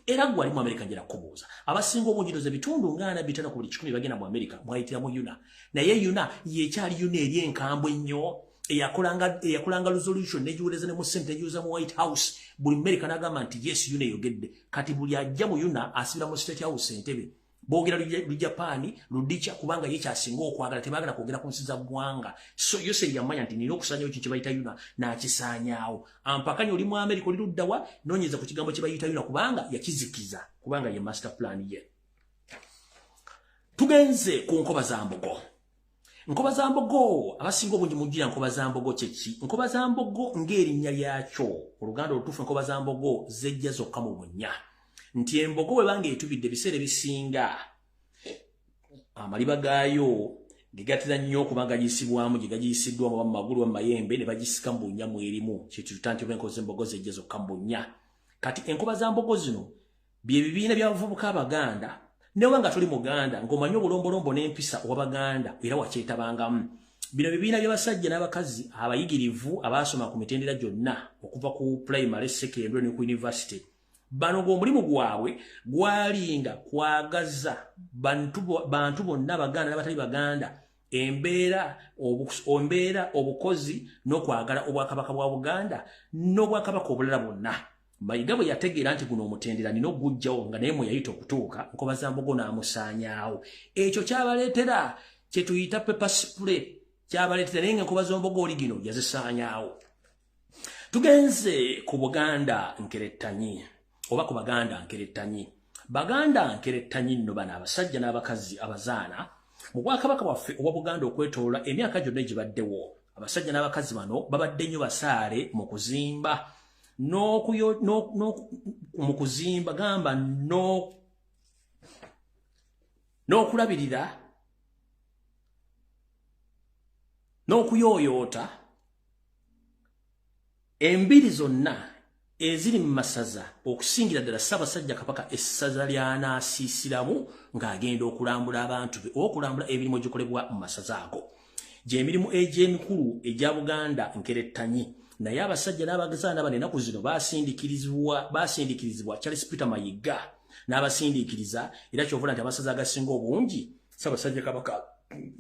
era gwe ali mu Amerika njala kubuuza abasinga obungi bitundu nga 45 ku buli 10 bagenda mu Amerika mwayitiramu yuna naye yuna yekyali yuna eri enkambwe ennyo eyakolanga resolution negiwuleza ne mu Senate negiwuleza mu White House buli Amerika n'agamba nti yes yuna eyogedde kati buli ajja mu yuna asibira mu State House Entebbe boogera lu Japan ludicha kubanga ye kyasinga okwagala tebaagala kwogera ku nsi za ggwanga so Yoseri yamanya nti nina okusaanyawo kye bayita yuna n'akisaanyaawo ampakanye oli mu Amerika oli luddawa noonyeza ku kigambo kye bayita yuna kubanga yakizikiza kubanga ye master plan ye tugenze ku nkoba za mbogo nkoba za mbogo abasinga obungi mujjira nkoba za mbogo kyeki nkoba za mbogo ng'erinnya lyakyo oluganda olutuufu enkoba za mbogo zejja zokka mu bunnya nti embogo bwe banga etubidde ebiseera ebisinga amaliba gaayo gigatira nnyo kubanga gisibwamu gigajisiddwa mu magulu wa mayembe ne bagisika mbunya mu erimu kitutanti benkoze mbogoze jezo kambunya kati enkuba za mbogo zino bye bibiina by'abavubuka abaganda newe nga tuli muganda ngomanyo bulombolombo n'empisa w'abaganda era wakyetabangamu bino bibiina by'abasajja n'abakazi abayigirivu abasoma ku mitendera gyonna okuva ku primary secondary ne ku university bano omulimu gwabwe gwalinga kwagaza bantu bonna baganda n'abatali baganda embeera obukozi n'okwagala obwakabaka bwa Buganda n'obwakabaka obulala bwonna Mayiga bwe yategeera nti guno omutendera nina ogujjawo nga naye mwe yayita okutuuka nkoba za mbogo n'amusaanyaawo ekyo kyabaleetera kye tuyita paper spray kyabaleetera naye enkoba z'ombogo oli gino yazisaanyaawo tugenze ku Buganda nkerettanyi oba ku baganda nkerettanyi baganda nkerettanyi nno bano abasajja n'abakazi abazaana mu bwakabaka bwaffe obwa Buganda okwetoloola emyaka gyonna egibaddewo abasajja n'abakazi bano babadde nnyo basaale mu kuzimba mu kuzimba gamba n'okulabirira n'okuyooyoota embiri zonna eziri mu masaza okusingira ddala Ssaabasajja Kabaka essaza ly'anaasiisiramu ng'agenda okulambula abantu be okulambula emirimu egikolebwa mu masaza ago gy'emirimu egy'emikulu egya Buganda nkerettanyi naye abasajja n'abazaana bano ennaku zino baasindikirizibwa Charles Peter Mayiga n'abasindiikiriza era kyovula nti amasaza agasinga obungi Ssaabasajja Kabaka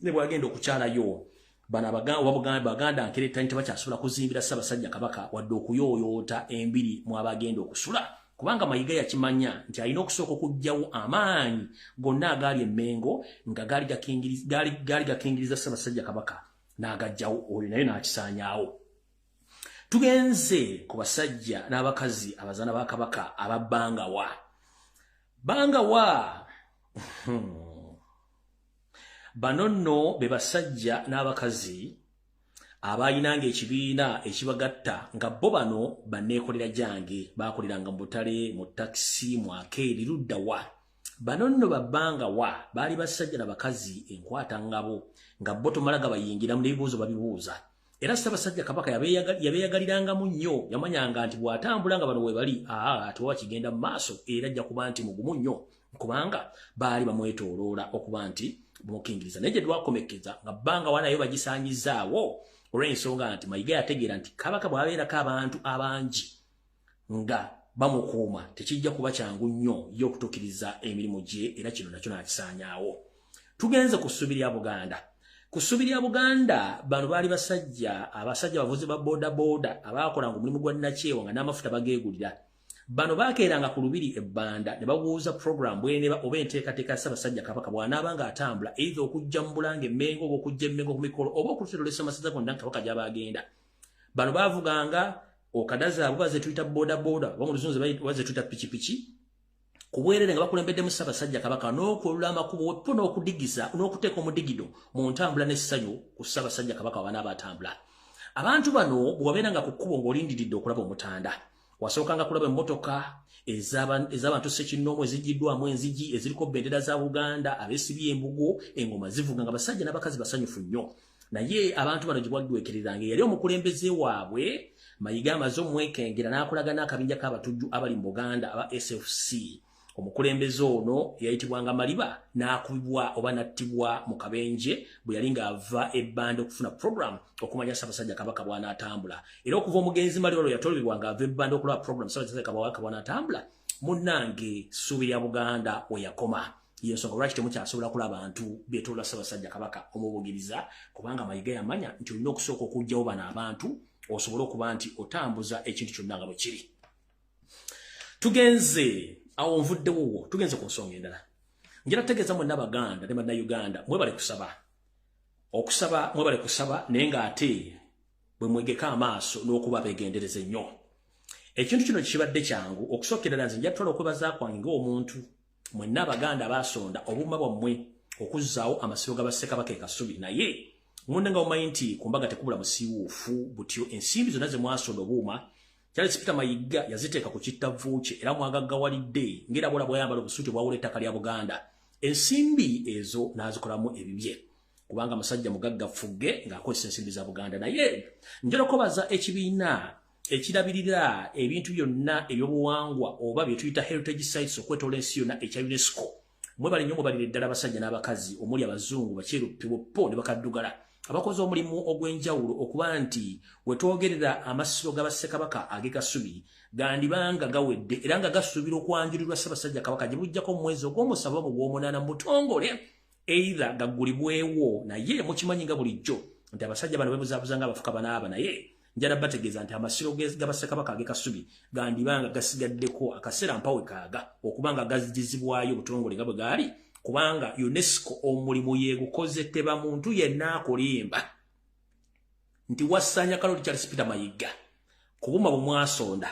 ne bwagenda okukyalayo bana baganda nkerettanyi tebakyasobola kuzimbira Ssaabasajja Kabaka wadde okuyooyoota embiri mu abagenda okusula kubanga Mayiga yakimanya nti alina okusooka okugyawo amaanyi gonna agaali emmengo nga gaali gakingiriza Ssaabasajja Kabaka n'agajjawo oyo naye n'akisaanyaawo tugenze ku basajja n'abakazi abazaana ba Kabaka aba Bangawa bano nno be basajja n'abakazi abayinanga ekibiina ekibagatta nga bo bano banneekolera gyange bakoleranga mu butale mu takisi mu akeeri ludda wa bano nno Bangawa baali basajja n'abakazi enkwata ngabo nga bo tomalaga bayingiramu n'ebibuuzo babibuuza era Ssaabasajja Kabaka yabeeyagalirangamu nnyo yamanyanga nti bw'atambula nga bano we bali atiwa kigenda mu maaso era ajja kuba nti mugumu nnyo kubanga baali bamwetooloola okuba nti bumukingiriza naye gye twakomekeza nga Bangawa nayo bagisaanyizaawo olw'ensonga nti Mayiga yategeera nti Kabaka bw'abeerako abantu abangi nga bamukuuma tekijja kuba kyangu nnyo ye okutuukiriza emirimu gye era kino nakyo n'akisaanyaawo tugenze ku ssuubi lya Buganda ku ssuubi lya Buganda bano baali abasajja bavuzi ba boodabooda abaakolanga omulimu gwa nakyewa nga n'amafuta bageegulira bano baakeeranga ku lubiri ebbanda ne babuuza program bweneba oba enteekateeka Ssaabasajja Kabaka bw'anaabanga atambula eitha okujja mu Bulanga emmengo oba okujja emmengo ku mikolo oba okututeerolesa amasaza gonna Kabaka gy'abaagenda bano baavuganga okadazaabwe baze tuyita boodabooda oba mu Luzunzi baze tuyita pikipiki ku bwerere nga bakulembeddemu Ssaabasajja Kabaka n'okwolula amakubo weppo n'okudigisa n'okuteeka omudigido mu ntambula n'essanyu ku Ssaabasajja Kabaka wanaaba atambula abantu bano bwe wabeeranga ku kkubo ng'olindiridde okulaba omutanda wasookanga kulaba emmotoka ez'abantu ssekinnoomu eziggiddwamu enzigi eziriko bendera za Buganda abeesibye embugo engoma zivuga nga basajja n'abakazi basanyufu nnyo naye abantu bano gye bwaggwekereranga yali omukulembeze waabwe Mayiga amaze omwekengera n'akolaga n'akabinja k'abatujju abali mu Buganda aba SFC omukulembeze ono yayitibwanga Maliba n'akubibwa oba nattibwa mu kabenje bwe yali ng'ava ebbanda okufuna program okumanya Ssaabasajja Kabaka bw'anaatambula era okuva omugenzi Maliba yatolebwa ng'ava ebbanda okulaba program Ssaabasajja Kabaka bw'anaatambula munnange ssuubi lya Buganda we yakoma yensonga lwaki temukyasobola kulaba abantu beetoloola Ssaabasajja Kabaka omubugiriza kubanga Mayiga yamanya nti olina okusooka okuggyawo bano abantu osobole okuba nti otambuza ekintu kyonna nga bwe kiri tugenze awo nvuddewo tugenze ku nsonga endala njala tegeeza mwenna Baganda ne bannayuganda mwebale kusaba naye ng'ate bwe mwegeka amaaso n'okuba beegendereza ennyo ekintu kino kibadde kyangu okusookerera nze njatwala okwebaza kwange ng'omuntu mwenna Abaganda baasonda obuuma bwammwe okuzzaawo amasiro ga Bassekabaka e Kasubi naye munde nga omanyi nti ku mbaga tekubula musiiwuufu butyo ensimbi zonna ze mwasonda obuuma Charles Peter Mayiga yaziteeka ku kittavu kye era mwagaggawalidde ng'era bw'ayambala obusuuti bwawula ettaka lya Buganda ensimbi ezo n'azikolamu ebibye kubanga musajja mugagga fugge ng'akozesa ensimbi za Buganda. Naye njala kubaza ekibiina ekirabirira ebintu byonna ebyobuwangwa oba bye tuyita heritage sites okwetola ensi yonna ekya UNESCO. Mwebale nnyo mubalire ddala abasajja n'abakazi omuli abazungu bakyeruppe boppo ne bakaddugala abakoze omulimu ogw'enjawulo okuba nti Wetwogerera amasiro g'abassekabaka ag'ekasubi gandibanga gawedde era nga gasuubira okwanjulirwa Ssaabasajja Kabaka gye bujjako mu mwezi ogw'omusaba mu gw'omunaana mu butongole either gaggulibwewo. Naye mukimanyi nga bulijjo nti abasajja bano bebuzaabuza ng'abafuka banaaba, naye njala bategeeza nti amasiro g'abassekabaka ag'ekasubi gandibanga gasigaddeko akaseera mpawe kaaga okubanga gazizibwayo obutongole nga bwe gaali, kubanga UNESCO omulimu yeegukoze teba muntu yenna akulimba nti wassanya Kaloli Charles Peter Mayiga kubuma bumwasonda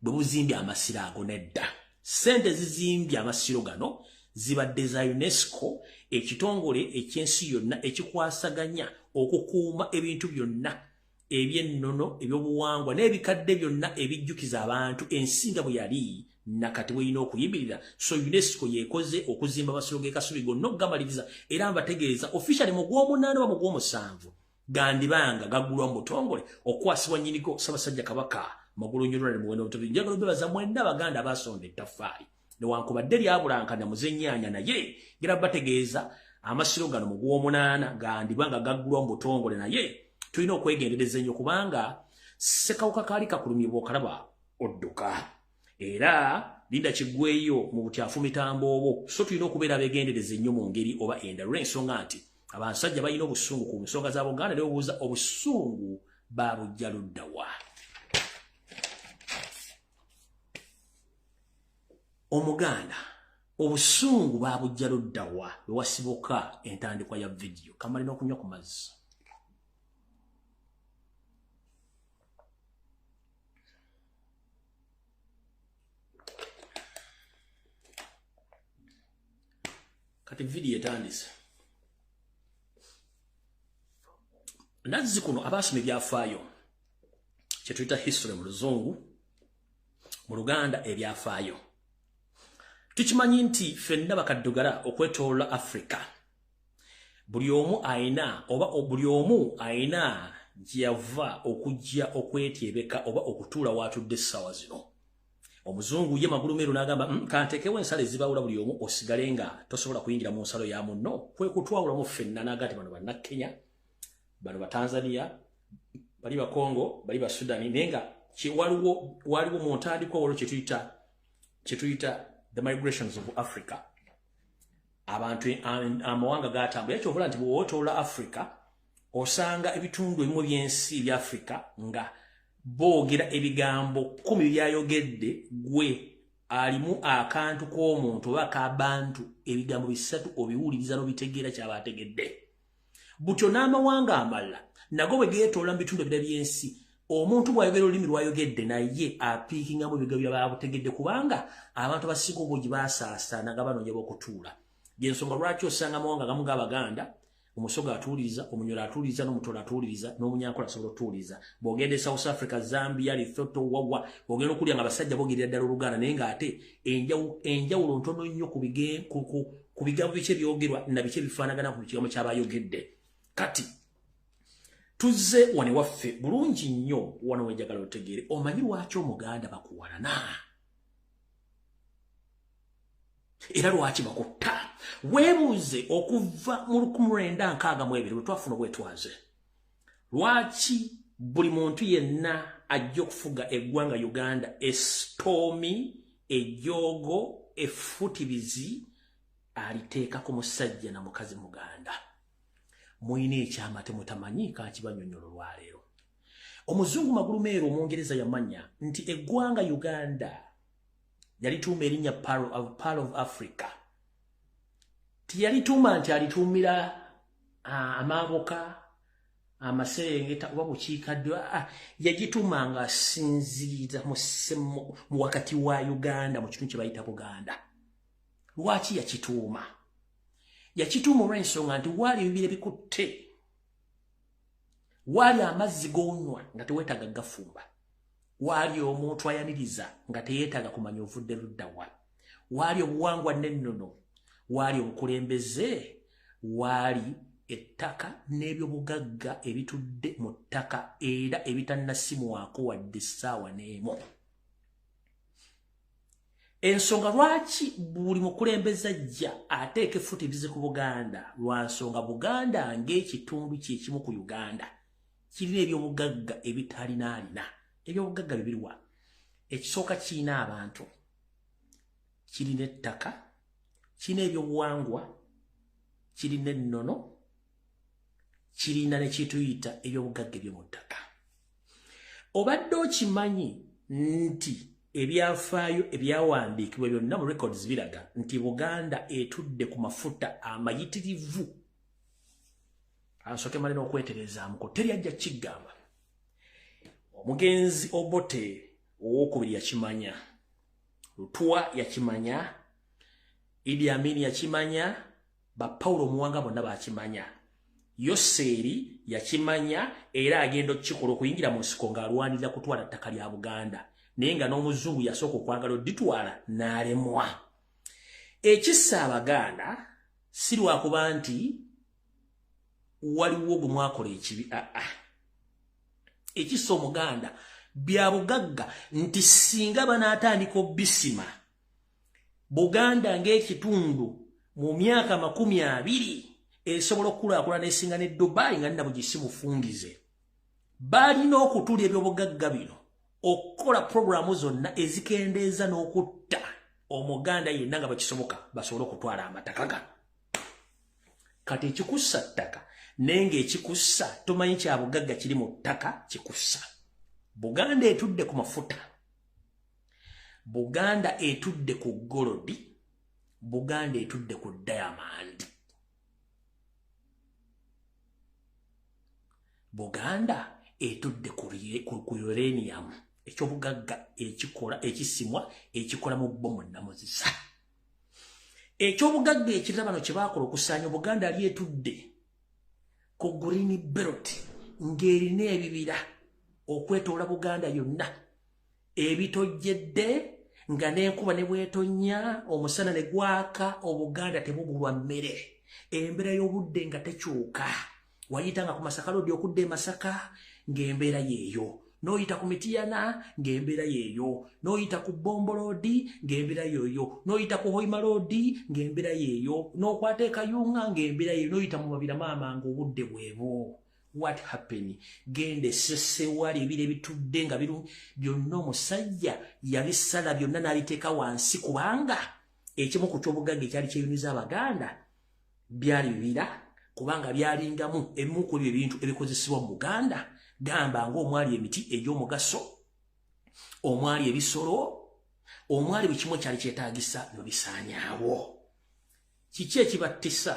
bwe buzimbye amasiro ago. Nedda sente zizimbye amasiro gano zibadde za UNESCO, ekitongole ekyensi yonna ekikwasaganya okukuuma ebintu byonna ebyennono ebyobuwangwa n'ebikadde byonna ebijjukiza abantu ensinga bwe yali nakati bweyina okuyimirira. So UNESCO yeekoze okuzimba amasiro g'ekasubi gonna okugamaliriza era mbategeeza officially mu gw'omunaana oba mu gw'omusanvu gandibanga gaggulwa mu butongole okwasibwa nnyinigo Ssaabasajja Kabaka Magulunyulwa ne Muwendo Mutebi. Njagala bebaza mwenna Abaganda abasonda ettaffaali newankubadde lyabulankana muzennyanya, naye ngira bategeeza amasiro gano mu gw'omunaana gandibanga gaggulwa mu butongole. Naye tulina okwegendereza ennyo kubanga ssekawuka kaali kakulumye bw'okalaba odduka era linda kiggweyo mu butyafu mitambo obwo. So tulina okubeera abeegendereza ennyo mu ngeri oba endala olw'ensonga nti abasajja balina obusungu ku nsonga za Buganda ne babuuza obusungu babujja ludda wa? Omuganda obusungu babujja ludda wa bwe wasibuka entandikwa ya vidiyo? Kamalina okunywa ku mazzi. Kati vidiyo etandise. Nazzi kuno abasoma ebyafaayo kye tuyita history mu Luzungu, mu Luganda ebyafaayo. Tukimanyi nti ffenna bakaddugala okwetoola Africa. Buli omu ayina gye yava okujja okwetyebeka oba okutuula w'atudde essaawa zino. Omuzungu ye Magulumeero n'agamba kanteekewo ensalo ezibawula buli omu osigale nga tosobola kuyingira mu nsalo ya munno. Kwe kutwawulamu ffenna n'agati bano Bannakenya, bano Batanzania, bali Bakongo, bali Basudani, naye nga waliwo mu ntandikwa waliwo kye tuyita the migrations of Africa. Abantu amawanga gatambula. Ekyovula nti bw'otoola Africa osanga ebitundu ebimu by'ensi ebya Africa nga boogera ebigambo 10 byayogedde gwe alimu akantu k'omuntu oba ak'abantu ebigambo 3 obiwuliriza n'obitegeera kyaba ategedde. Butyo n'amawanga amalala nago bwe geetoola mu bitundu ebirala by'ensi omuntu bw'ayogera olulimi lw'ayogedde naye apiikingamu ebigambo byababutegedde kubanga abantu abasinga obungi baasaasaana nga banoonya b'okutuula. Y'ensonga lwaki osanga amawanga gamu g'Abaganda omusoga atuuliriza, omunyola atuuliriza, n'omutola atuuliriza, n'omunyankola asobola otuuliriza. Bw'ogenda e South Africa, Zambia, Lesotho, wawa bw'ogenda okulya nga abasajja boogerera ddala Oluganda naye ng'ate enjawulo ntono nnyo ku bigambo biki ebyogerwa na biki ebifaanagana ku kigambo ky'abayogedde. Kati tuzze wane waffe bulungi nnyo wano wejjagala otegeere omanyi lwaki Omuganda bakuwalana era lwaki bakutta. Weebuuze okuva mu 1962 bwe twafuna obwetwaze lwaki buli muntu yenna ajja okufuga eggwanga Uganda estoomi ejjoogo effutibizi aliteekako musajja na mukazi Muganda. Muyina ekyama temutamanyi kankibanyonnyola olwaleero. Omuzungu Magulumeero Omungereza yamanya nti eggwanga Uganda yalituuma erinnya Pearl of Africa. Tiyalituuma nti alituumira Amaaboka, Amaserengeta oba bukiikaddyo. Yagituuma nga asinziira mu wakati wa Uganda mu kitundu kye bayita Buganda. Lwaki yakituuma? Yakituuma olw'ensonga nti waali ebibira bikutte, waali amazzi g'onywa nga teweetaaga gafumba, waali omuntu ayaniriza nga teyeetaaga kumanya ovudde ludda wa, waali obuwangwa n'ennono, waali obukulembeze, waali ettaka n'ebyobugagga ebitudde mu ttaka era ebitannasimuwaako wadde essaawa n'emu. Ensonga lwaki buli mukulembeze ajja ateeka effutivizi ku Buganda lwa nsonga Buganda ng'ekitundu kyekimu ku Uganda kirina ebyobugagga ebitalinaalina. Ebyobugagga bibiriwa. Ekisooka kirina abantu, kirina ettaka, kirina ebyobuwangwa, kirina ennono, kirina ne kituyita ebyobugagga eby'omu ttaka. Obadde okimanyi nti ebyafaayo ebyawandiikibwa byonna mu records biraga nti Buganda etudde ku mafuta amayitirivu. Asooke malina okweterezaamuko teri ajja kigamba. Omugenzi Obote owokubiri yakimanya, Lutwa yakimanya, Idi Amin yakimanya, ba Paulo Muwanga bonna bakimanya. Yoseri yakimanya era agenda okukikola okuyingira mu nsiko ng'alwanirira kutwala ttaka lya Buganda. Naye nga n'omuzungu yasooka okwagala odditwala n'alemwa. Ekissa Abaganda si lwakuba nti waliwo gwe mwakola ekibi. Ekissa Omuganda bya bugagga nti singa banaatandika obbisima Buganda ng'ekitundu mu myaka 20 esobola okukulaakulana esinga ne Dubai nga nabo gisimufungize. Balina okutula ebyobugagga bino okukola programu zonna ezikendeeza n'okutta Omuganda yenna nga bakisoboka basobole okutwala amataka ga. Kati ekikussa ttaka nenge ekikussa tomanyi kya bugagga kiri mu ttaka kikussa. Buganda etudde ku mafuta, Buganda etudde ku golodi, Buganda etudde ku diamond. Buganda etudde ku uranium, ekyobugagga ekikola ekisimwa ekikola mu bbomu namuzisa. Ekyobugagga ekirala bano kye baakola okusaanya Buganda ali etudde ku green belt ng'erina ebibira okwetoola Buganda yonna ebitojjedde nga n'enkuba ne bwetonya omusana ne gwaka Obuganda tebubulwa mmere. Embeera y'obudde nga tekyuka. Wayitanga ku Masaka Road okudde Masaka ng'embeera yeeyo. N'oyita ku Mitiyana ng'embeera yeeyo. N'oyita ku Bombo Road ng'embeera yeeyo. N'oyita ku Hoima Road ng'embeera yeeyo. N'okwata e Kayunga ng'embeera yeeyo. N'oyita mu Mabira Maama ng'obudde bwebo. What happened? Gende sese wali ebire bitudde nga biru byonna omusajja yabisala byonna n'abiteeka wansi kubanga ekimu ku ky'obugagga ekyali kyeyuniza Abaganda byali bibira kubanga byalingamu ebimu ku ebintu ebikozesebwa mu Buganda. Gamba ng'omwali emiti egy'omugaso, omwali ebisolo, omwali buli kimu kyali kyetaagisa nobisaanyaawo. Kiki ekibattisa?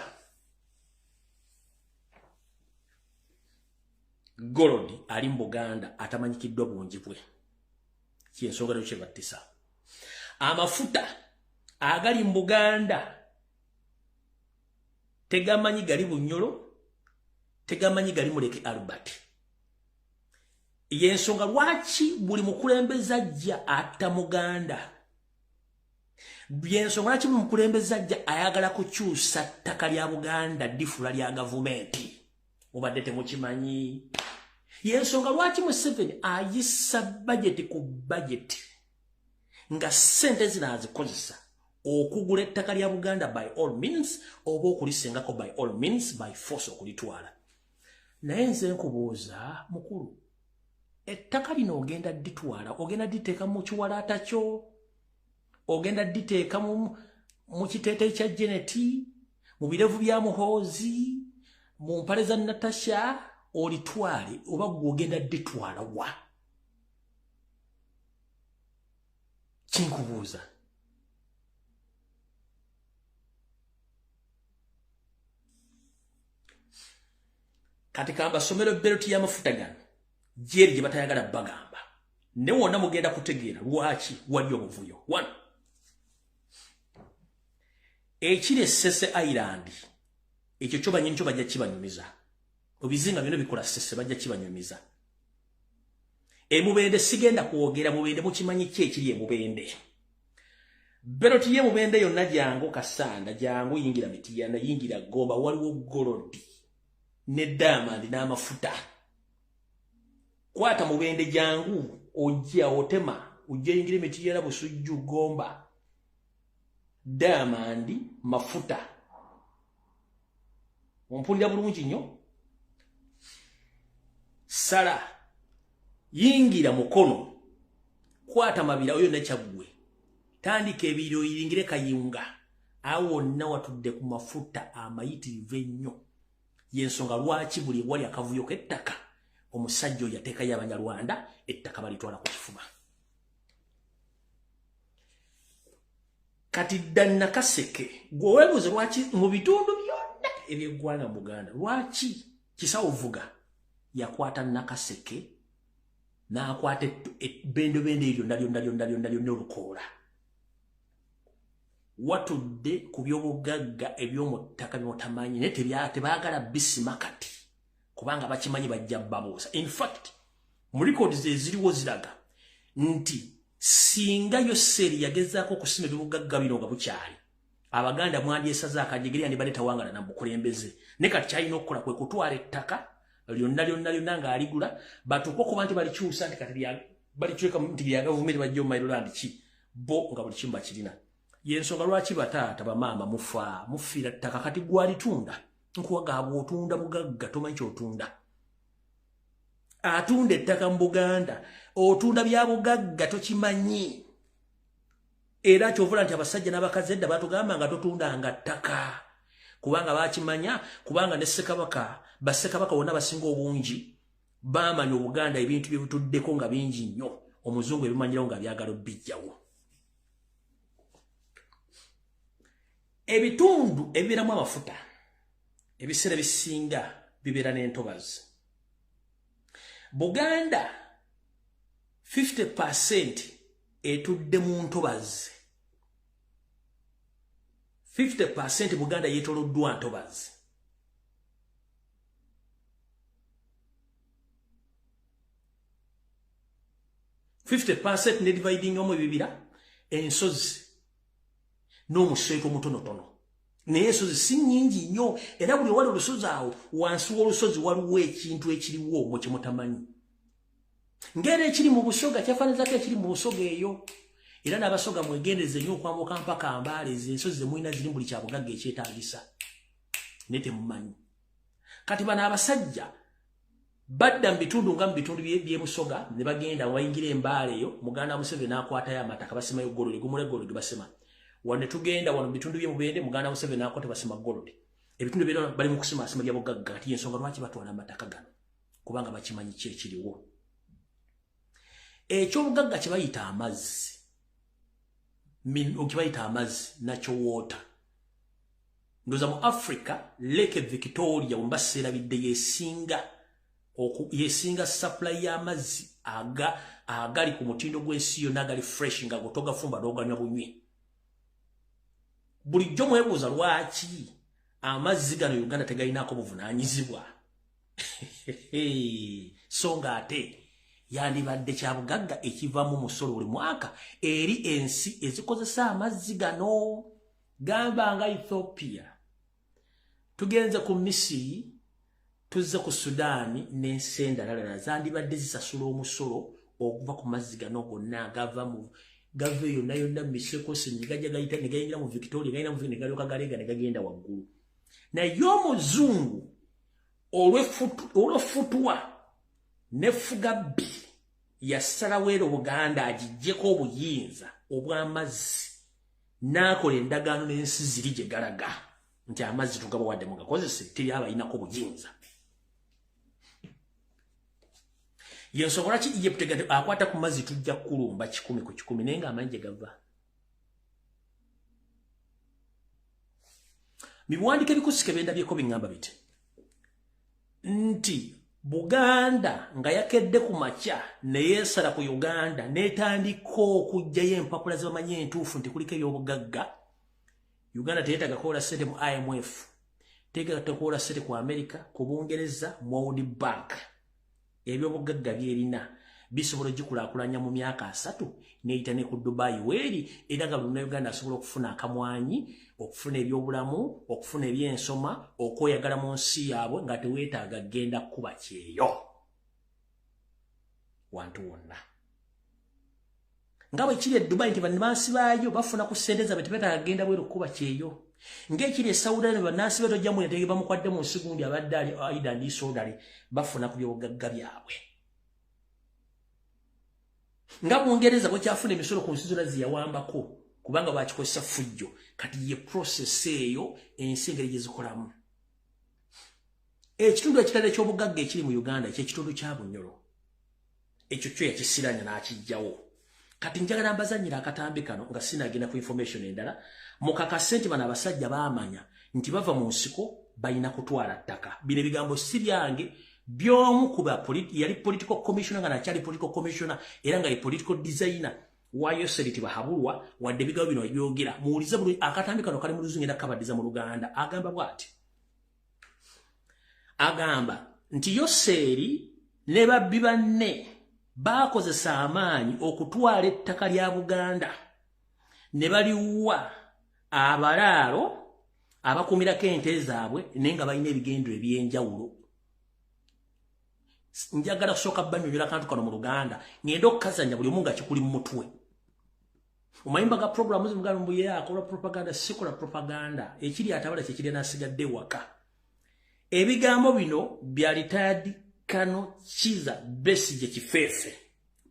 Golodi ali mu Buganda atamanyikiddwa bungi bwe. Kyensonga lyo kyebattisa. Amafuta agali mu Buganda tegamanyi gali Bunyolo, tegamanyi gali Muleke Albert. Yensonga lwaki buli mukulembeze ajja atta Muganda. Yensonga lwaki buli mukulembeze ajja ayagala kukyusa ttaka lya Buganda ddifula lya gavumenti. Obadde temukimanyi. Yensonga lwaki Museveni ayisa budget ku budget nga ssente zino azikozesa okugula ettaka lya Buganda by all means oba okulisengako by all means by force okulitwala. Naye nze nkubuuza mukulu, ettaka lino ogenda dditwala, ogenda dditeeka mu kiwalaata kyo, ogenda dditeeka mu kiteeteeyi kya Jeneti, mu birevu bya Muhoozi, mu mpale za Natasha, olitwale oba gwogenda dditwala wa? Kinkubuuza. Kati kamba somero belt y'amafuta gano jeri gye batayagala bagamba. Ne wonna mugenda kutegeera lwaki wali obuvuyo. 1. Ekire Sese Island ekyo kyo banyini kyo bajja kibanyumiza. Obizinga bino bikola Sese bajja kibanyumiza. Mubende sigenda kwogera Mubende mukimanyi ki ekiri Mubende. Belt ye Mubende yonna jangu Kasanda jangu yingira Mitiyana yingira Gomba waliwo Golodi. ne diamond n'amafuta kwata mubende jangu ojja otema ujja ingire metiyera busujju gomba diamond mafuta ompulira bulungi nnyo sala yingira mukono kwata mabira oyo nekyagwe tandika ebiro yingire kayunga awo na watudde ku mafuta amayitirive nnyo yensonga lwaki buli wali akavuyo k'ettaka omusajja oyo yateekayo abanyarwanda ettaka balitwala ku kifuba kati Nakaseke gwe weebuuze lwaki mu bitundu byonna eby'eggwanga mu Buganda lwaki kisawuvuga yakwata Nakaseke n'akwata bendobende eryo lyonna olukoola watudde ku by'obugagga eby'omuttaka by'otamanyi naye tebaagala bisimakati kubanga bakimanyi bajja babuusa. In fact mu records eziriwo ziraga nti singa Yoseri yagezaako okusima eby'obugagga bino nga bukyali Abaganda mwandyesaza akajegeri yandibadde tawangala na bukulembeze ne kati kyalina okukola kwe kutwala ettaka lyonna ng'aligula batuuka okuba nti balikyusa nti kati balikyuka nti lya gavumenti bajja mu Maryland ki bo nga buli kimu bakirina. Yensonga lwaki bataata bamaama mufiira ttaka kati gwalitunda nkuwagaba otunda mugagga tomanyi kyotunda atunda ettaka mu Buganda otunda bya bugagga tokimanyi era kyovula nti abasajja n'abakazi edda batugamba nga totundanga ttaka kubanga bakimanya kubanga ne Ssekabaka Bassekabaka wonna basinga obungi bamanya Obuganda ebintu bye butuddeko nga bingi nnyo omuzungu ebimanyirawo nga byagala bijjawo. Ebitundu ebibiramu amafuta ebiseera bisinga bibeera n'entobazi. Buganda 50% etudde mu ntobazi. 50% Buganda yeetoloddwa ntobazi. ne dividing omu ebibira ensozi n'omusweko mutonotono naye ensozi si nnyingi nnyo era buli wali olusozi awo wansi w'olusozi waliwo ekintu ekiriwo omwo kye mutamanyi ng'era ekiri mu busoga kyafaanizako ekiri mu busoga eyo era n'abasoga mwegendereze nnyo okwambuka mpaka Mbale ezo ensozi ze mulina ziri buli kyabugagga ekyetaagisa naye temumanyi kati bano abasajja badda mu bitundu nga mu bitundu by'ebusoga ne bagenda wayingira Mbale eyo Muganda Museveni n'akwatayo amataka basimayo golode gumule golode basima wane tugenda wano bitundu bye mubende Muganda Museveni n'akwata basima golode ebitundu bino bali mu kusima asima bya bugagga kati yensonga lwaki batwala amataka gano kubanga bakimanyi kyekiriwo ekyobugagga kye bayita amazzi okibayita amazzi nakyo water ndoza mu Africa Lake Victoria mbaseera bidde yesinga supply y'amazzi agali ku mutindo gw'ensi yonna agali fresh nga gotogafumba n'oganywa bunywi. Bulijjo mwebuuza lwaki amazzi gano Uganda tegalinaako buvunaanyizibwa so nga ate yandibadde kyabugagga ekivamu musolo buli mwaka eri ensi ezikozesa amazzi gano gamba nga Ethiopia tugenze ku Misiri tuzze ku Sudaani n'ensi endala zandibadde zisasula omusolo okuva ku mazzi gano gonna agava mu gave yonna miseko sinigajja gayita ne gayingira mu Victoria gayina mu ne galyoka galega ne gagenda waggulu naye omuzungu olwefutwa nefugabbi yasalawo era Obuganda agijjeko obuyinza obw'amazzi n'akola endagaano n'ensi ziri gye galaga nti amazzi tugabawadde mugakozese teri abayinako obuyinza. Yensobola ki Egypt akwata ku mazzi tujja kulumba 10 ku 10 naye ng'amanyi gye gava. Biwandiike bikusike bendabyeko biŋŋamba biti nti Buganda nga yakedde ku makya ne yeesala ku Uganda n'etandika okujjayo empapula ze bamanyi entuufu nti kuliko ebyobugagga Uganda teyeetaaga kukola ssente mu IMF teyeetaaga kukola ssente ku America ku Bungereza mu World Bank ebyobugagga byerina bisobola ogikulaakulanya mu myaka 3 n'eyita ne ku Dubai weeri era nga buli Uganda asobola okufuna akamwanyi okufuna ebyobulamu okufuna ebyensoma okweyagala mu nsi yaabwe nga teweetaaga genda kuba kyeyo wantu wonna nga bwe kiri e Dubai nti bannansi baayo bafuna ku ssente zaabwe tebeetaaga genda bweru kuba kyeyo ng'ekiri e Saudi Arabia bannansi be tojja munetegeka bamukwadde mu nsi gundi abadde ali aida ndi sodali bafuna ku byobugagga byabwe nga Bungereza bwe kyafuna emisolo ku nsi zonna ziyawambako kubanga bakikozesa fujjo kati ye process eyo ensi engeri gye zikolamu ekitundu ekirala eky'obugagga ekiri mu Uganda ekyekitundu kya Bunyoro ekyo kyo yakisiranya n'akijjawo kati njagala mbazanyira akatambi kano nga sinagenda ku information endala mukakase nti bano abasajja baamanya nti bava mu nsiko balina kutwala ttaka bino ebigambo si byange by'omu ku yali political commissioner nga nakyali political commissioner era nga ye political designer wayo seriti bahabulwa wadde ebigambo bino byogera muwulize buli akatambi kano kali mu luzungu era kabaddiza mu Luganda agamba bw'ati agamba nti Yoseeri ne babbi banne baakozesa amaanyi okutwala ettaka lya Buganda ne baliwa abalaalo abakumirako ente zaabwe naye nga balina ebigendo ebyenjawulo njagala kusooka bannyonnyola akantu kano mu Luganda ngenda okukazanya buli omu nga kikuli mu mutwe omayimba ga programu zimugala Lumbuye akola propaganda sikola propaganda ekiri atabala kyekiri nasigadde waka ebigambo bino bya retired Kano Chiza Besigye Kifeefe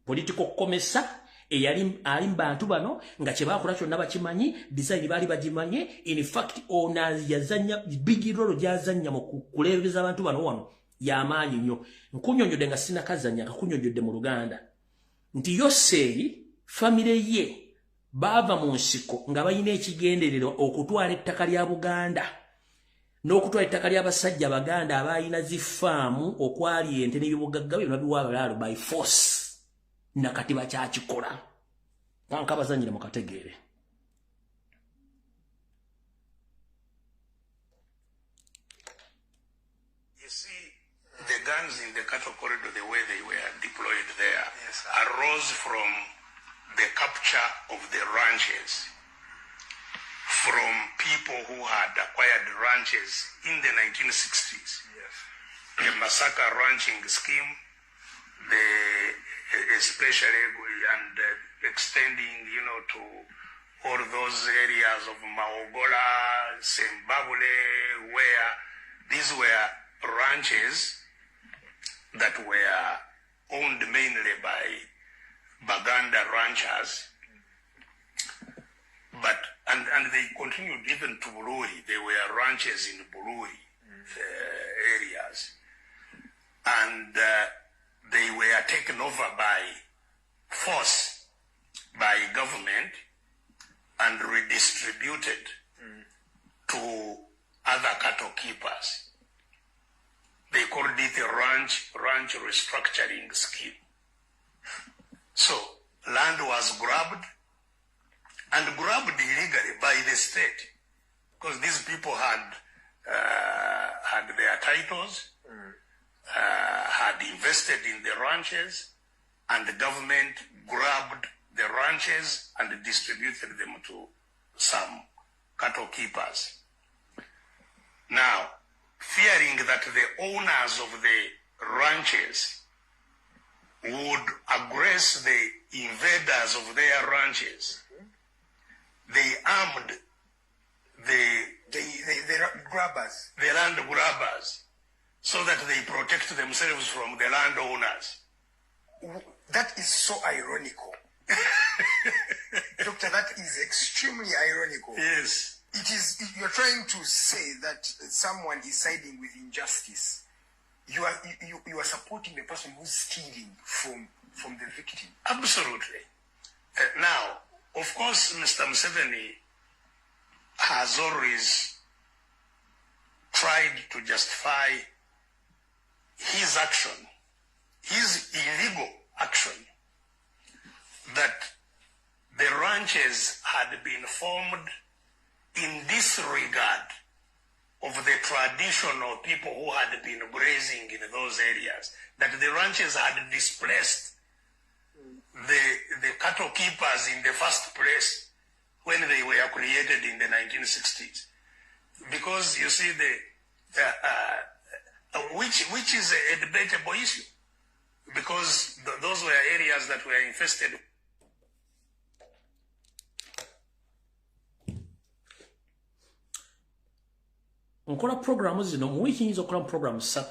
political comesa eyali ali bantu bano nga kye bakola kyonna bakimanyi design bali bagimanye in fact owners yazanya big role jazanya mu kulebeza abantu bano wano y'amaanyi nnyo nkunyonjodde nga sina kazanya kakunyonjodde mu Luganda nti Yoseeri family ye bava mu nsiko nga bayina ekigenderero okutwala ettaka lya Buganda n'okutwala ettaka ly'abasajja Baganda abayina zifaamu okwali ente n'ebyobugagga byonna biwa abalaalo by force nakati bakyakikola kanka bazanyire mu kategeere you see the guns in the cattle corridor the way they were deployed there arose from the capture of the ranches from people who had acquired ranches in the 1960s. Yes. The massacre ranching scheme, especially and extending, to all those areas of Maogola, Zimbabwe, where these were ranches that were owned mainly by Baganda ranchers. But and they continued even to Buluri. There were ranches in Buluri areas, and they were taken over by force by government and redistributed to other cattle keepers. They called it a ranch restructuring scheme. So land was grabbed. And grabbed illegally by the state, because these people had their titles, had invested in the ranches, and the government grabbed the ranches and distributed them to some cattle keepers. Now, fearing that the owners of the ranches would aggress the invaders of their ranches, they armed the grabbers, the land grabbers, so that they protect themselves from the landowners. That is so ironical. Doctor, that is extremely ironical. Yes. It is, you're trying to say that someone is siding with injustice. You are supporting the person who's stealing from the victim. Absolutely. Now, of course, Mr. Museveni has always tried to justify his action, his illegal action, that the ranches had been formed in disregard of the traditional people who had been grazing in those areas, that the ranches had displaced the cattle keepers in the first place, when they were created in the 1960s. Because you see which is a debatable issue, because those were areas that were infested. Nkola programu zino mu wiki nyizo kola programu 3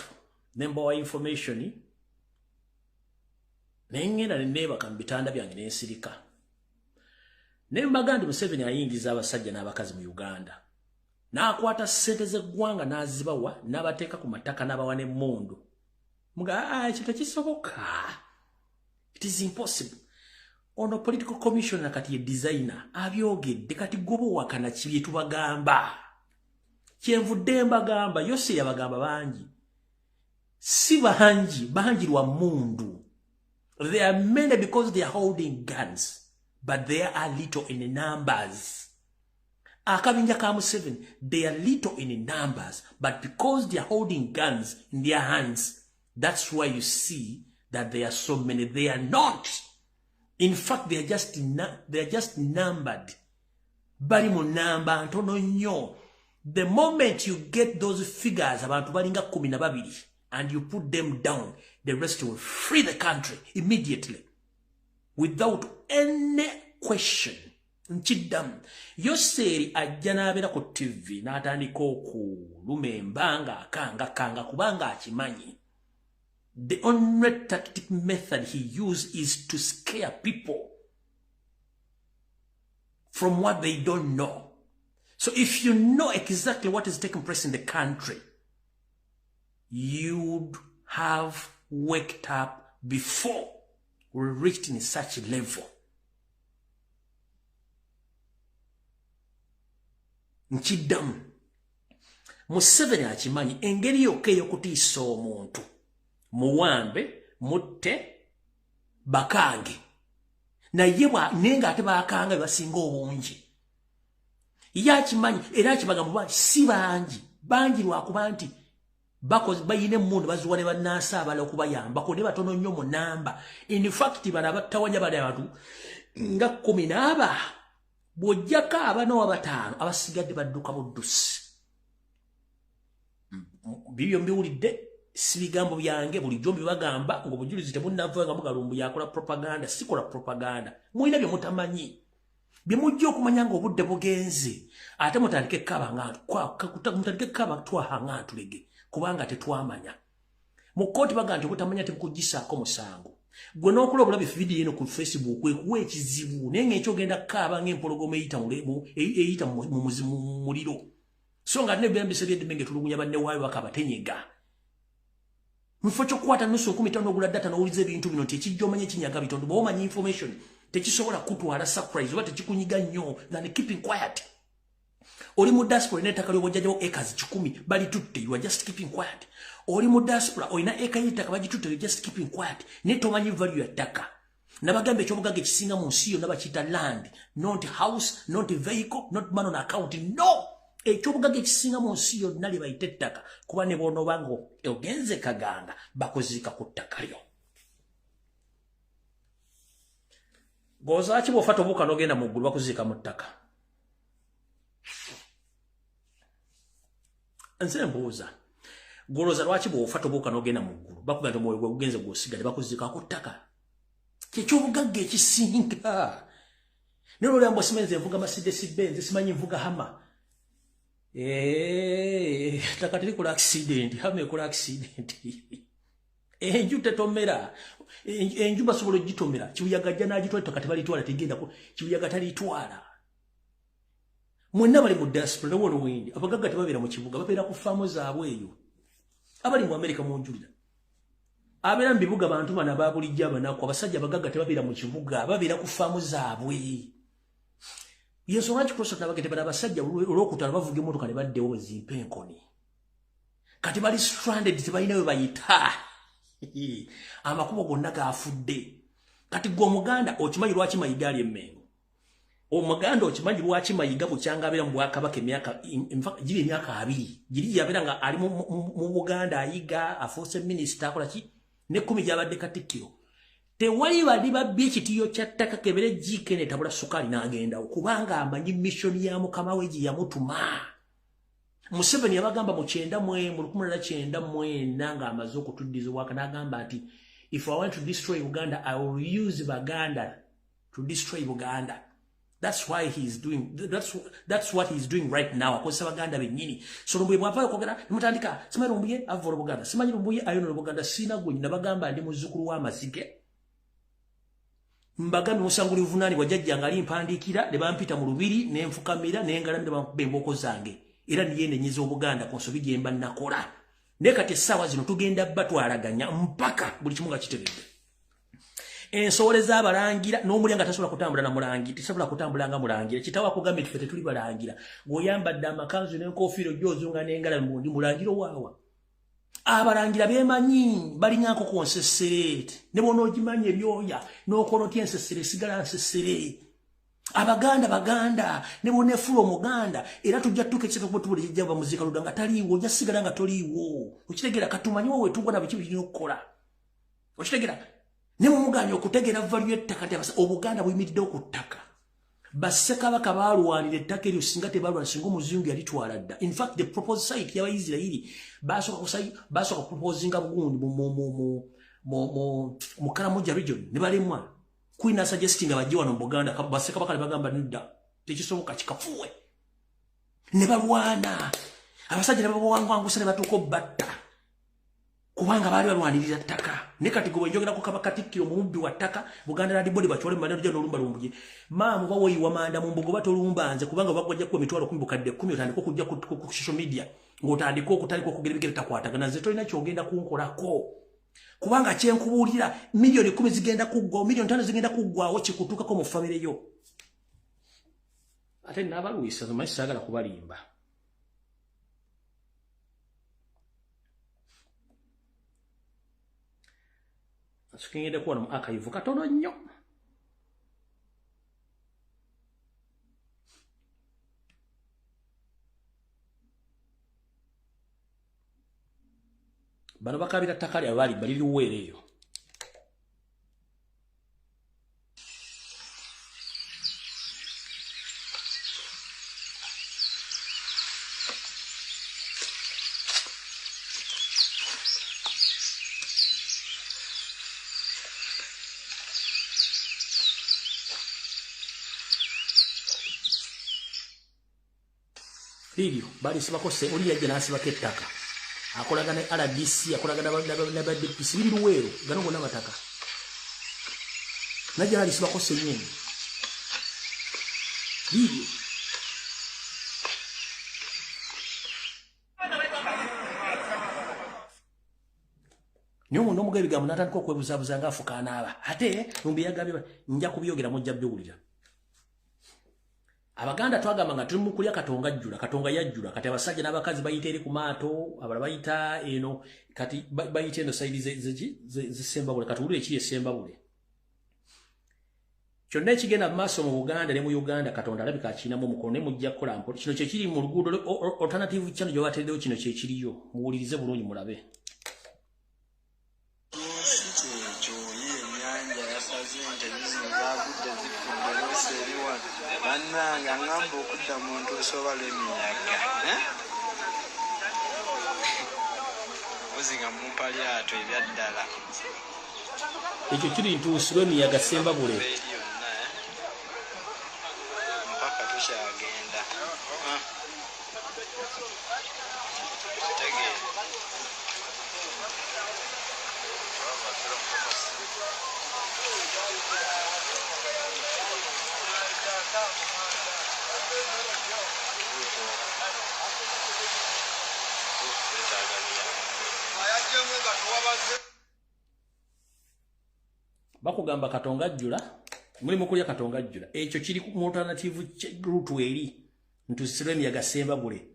nembawa information nengenda neba kambitanda byange n'ensirika nembagandi Museveni ayingiza abasajja n'abakazi mu Uganda n'akwata ssente z'eggwanga n'azibawa n'abateeka ku mataka n'abawa n'emmundu muga ekyo kisoboka. It is impossible. Ono political commissioner kati ye designer abyogedde kati gobo wakana kibye tubagamba kyenvudde mbagamba yose yabagamba bangi si bangi lwa mundu. They are many because they are holding guns, but they are little in numbers. Akabinja ka Museveni, they are little in numbers, but because they are holding guns in their hands, that's why you see that there are so many. They are not. In fact, they are just numbered. Bali mu namba ntono nnyo. The moment you get those figures abantu balinga 12 and you put them down, the rest will free the country immediately without any question. Nchidam yoseri ajja n'abeera ku TV n'atandika okulumembanga kanga kubanga akimanyi. The only tactic method he used is to scare people from what they don't know. So if you know exactly what is taking place in the country, you'd have waked up before we reached in such a level. Nchidamu Museveni akimanyi engeri yokka ey'okutiisa omuntu muwambe mutte bakange naye nenga ate bakanga basinga obungi yakimanyi era akibagamba si bangi lwakuba nti bayine emmundu baziwa ne bannaasa abala okubayambako ne batono nnyo mu namba. In fact bano abatawanya bali abantu nga 14 bw'ojjako abana wa 5 abasigadde badduka buddusi. Bibyo mbiwulidde si bigambo byange bulijjo mbibagamba ng'obujulizi tebunnava nga mugalumbu yakola propaganda. Sikola propaganda, mulina bye mutamanyi bye mujja okumanya ng'obudde bugenze ate mutandike kaba twahanga ntulege kubanga tetwamanya. Mu kkooti baga nti obutamanya tebukugisaako musango. Gwe n'okola obulabe video eno ku Facebook kwekuwa ekizibu naye ng'ekyogenda kaba ng'empologoma eyita mu muliro. So nga nebembese by'eddemenge tulugunya banne waayo bakabatenyega. Mufo ky'okukwata nusu 15 ogula data n'owuliza ebintu bino nti ekijja omanya ekinyaga bitondo bw'omanya information tekisobola kutwala surprise oba tekikunyiga nnyo than keeping quiet. Oli mu diaspora n'ettaka ly'obwojjajjawo acres 10 bali tutte, you are just keeping quiet. Oli mu diaspora olina eka y'ettaka bagitutte, you are just keeping quiet. Ne tomanyi value ya ttaka. Nabagamba eky'obugagga ekisinga mu nsi yonna bakiyita land, not house, not vehicle, not man on account. No! Eky'obugagga ekisinga mu nsi yonna lye bayita ettaka kuba ne bw'onooba ng'ogenze Kaganga bakuziika ku ttaka lyo. Goza ki bw'ofa tobuuka n'ogenda mu ggulu bakuziika mu ttaka? Nze mbuuza goloza lwaki bw'ofa tobuuka n'ogenda mu ggulu bakugamba nti omwoyo gwe gugenze gw'osigadde bakuziika ku ttaka? Ky'ekyobugagga ekisinga. Ne olw'oluyambo simenze nvuga Mercedes Benz simanyi nvuga Hammer. Ttaka terikola accident, Hammer ekola accident. Enju tetomera. Enju basobola ogitomera. Kibuyaga ajja n'agitwala ettaka tebalitwala tegenda ko kibuyaga talitwala. Mwenna bali mu diaspora wano windi abagagga tebabeera mu kibuga babeera ku faamu zaabwe eyo. Abali mu America mu njulira. Abeera mu bibuga bantu bana babulijja abanaku abasajja abagagga tebabeera mu kibuga babeera ku faamu zaabwe. Yesu lwaki Kristo tabagete bana abasajja olw'okutala bavuga emmotoka ne baddewo zimpe enkoni. Kati bali stranded tebalina we bayita. Amakubo gonna gaafudde. Kati gwe Omuganda okimanyi lwaki mayiga ali emmengo. Omuganda okimanyi lwaki mayiga bukyanga abeera mu Bwakabaka emyaka giri emyaka 2 giri yabeera nga ali mu Buganda ayiga afuuse minisita akola ki ne 10 gy'abadde Katikkiro. tewali bali babbi ekitiyo kya ttaka kebere jike ne tabula sukali n'agenda okubanga amanyi mission ya mukama we gye yamutuma. Museveni yabagamba mu 1994 nga amaze okutuddiza waka n'agamba nti if I want to destroy Uganda, I will use Baganda to destroy Uganda. That's why he's doing. That's what he's doing right now. Akozesa Baganda bennyini. So Lumbuye bw'avaayo okwogera mutandika simanyi Lumbuye avoola Buganda, simanyi Lumbuye ayonola Buganda, sina gwe nabagamba ndi muzzukulu w'amazige. Mbagambye musango livunaanibwa jjajjange alimpandiikira ne bampita mu lubiri ne nfukamira ne ngalamira bamukuba emboko zange. Era niyendenyeza Obuganda ku nsobi gye mba nakola. Ne kati essaawa zino tugenda batwalaganya mpaka buli kimu nga kiteredde. Ensowole z'abalangira n'omulyango tasobola kutambula na mulangira, tasobola kutambula nga mulangira. Kitawa kugambye tufe tetuli balangira. Ng'oyambadde amakanzu n'enkofiira gy'ozunga n'engala mbundi mulangira waawa. Abalangira beemanyi balinganko ku nsesere. Ne bw'onoogimanyi ebyoya n'okola otya ensesere sigala nsesere. Baganda ne bw'oneefuula Omuganda era tujja tutuuka ekisatu bwe tubula kijja bava muziika ludda nga taliiwo, ojja sigala nga toliiwo. Okitegeera katumanyi wowe tugwa na biki birina okukola. Okitegeera ne mumuganya okutegeera value y'ettaka nti Obuganda buyimiriddewo ku ttaka. Bassekabaka baalwanira ettaka eryo singa tebaalwana singa Omuzungu yalitwala dda. In fact the proposed site y'Abayisirayiri basooka proposinga bugundi mu Karamoja region ne balemwa. Kuina suggesting abajje wano mu Buganda bassekabaka ne bagamba nedda tekisoboka kikafuwe. Ne balwana. Abasajja ne babawangwangusa ne batuuka obbatta. Kubanga baali balwanirira ttaka. Ne kati gwe njogera ku Kabakatikkiro mu mubbi wa ttaka Buganda Land Board bachole mandano jano olumba Lumbuye. Maamu bawoyi wamanda mu mbogo batolumba nze kubanga bagwajja ku emitwalo 10 kadde 10 otandika okujja ku social media ng'otandika okutandika okugera bigere takwatagana nze tolina kyogenda kunkolako. Kubanga kyenkubuulira milioni 10 zigenda kuggwa, milioni 5 zigenda kuggwawo kikutuukako mu famire yo. Ate n'abaluwisa zo maisi saagala kubalimba. Asukingede kuwa mu archive katono nnyo. Bano bakabira takali abali bali luwereyo. Lidio bali sibakose oli yajja nasibako ettaka. Akolagana RDC akolagana na depletion biri luweero gano gonna mataka. Najja ali sibakose nyingi. Lidio Nyomo ndo mugabe gamu natandika okwebuzabuza nga afuka anaaba. Ate Lumbuye yagambye nja kubyogera mujja byogulira. Abaganda twagamba nga tuli mu kulya katonga jjula, katonga yajjula, kati abasajja n'abakazi bayita eri ku maato, abala bayita eno, kati bayita eno saidi z'Essembabule, kati wulire ekiri Essembabule. Kyonna ekigenda mu maaso mu Buganda ne mu Uganda katonda alabika akinamu omukono ne mujja kukola mpola. Kino kye kiri mu luguudo alternative channel gye bateerewo kino kye kiriyo. Muwulirize bulungi mulabe. Bannanga ngamba okudda muntu osobala emiyaga ozinga mumpalyato ebyaddala ekyo kiri ntuusi lw'emiyaga Ssembabule mpaka tukyagenda bakugamba katonga jjula muli mukulya katonga jjula ekyo kiri mu alternative route eri ntusirwe emiyaga Ssembabule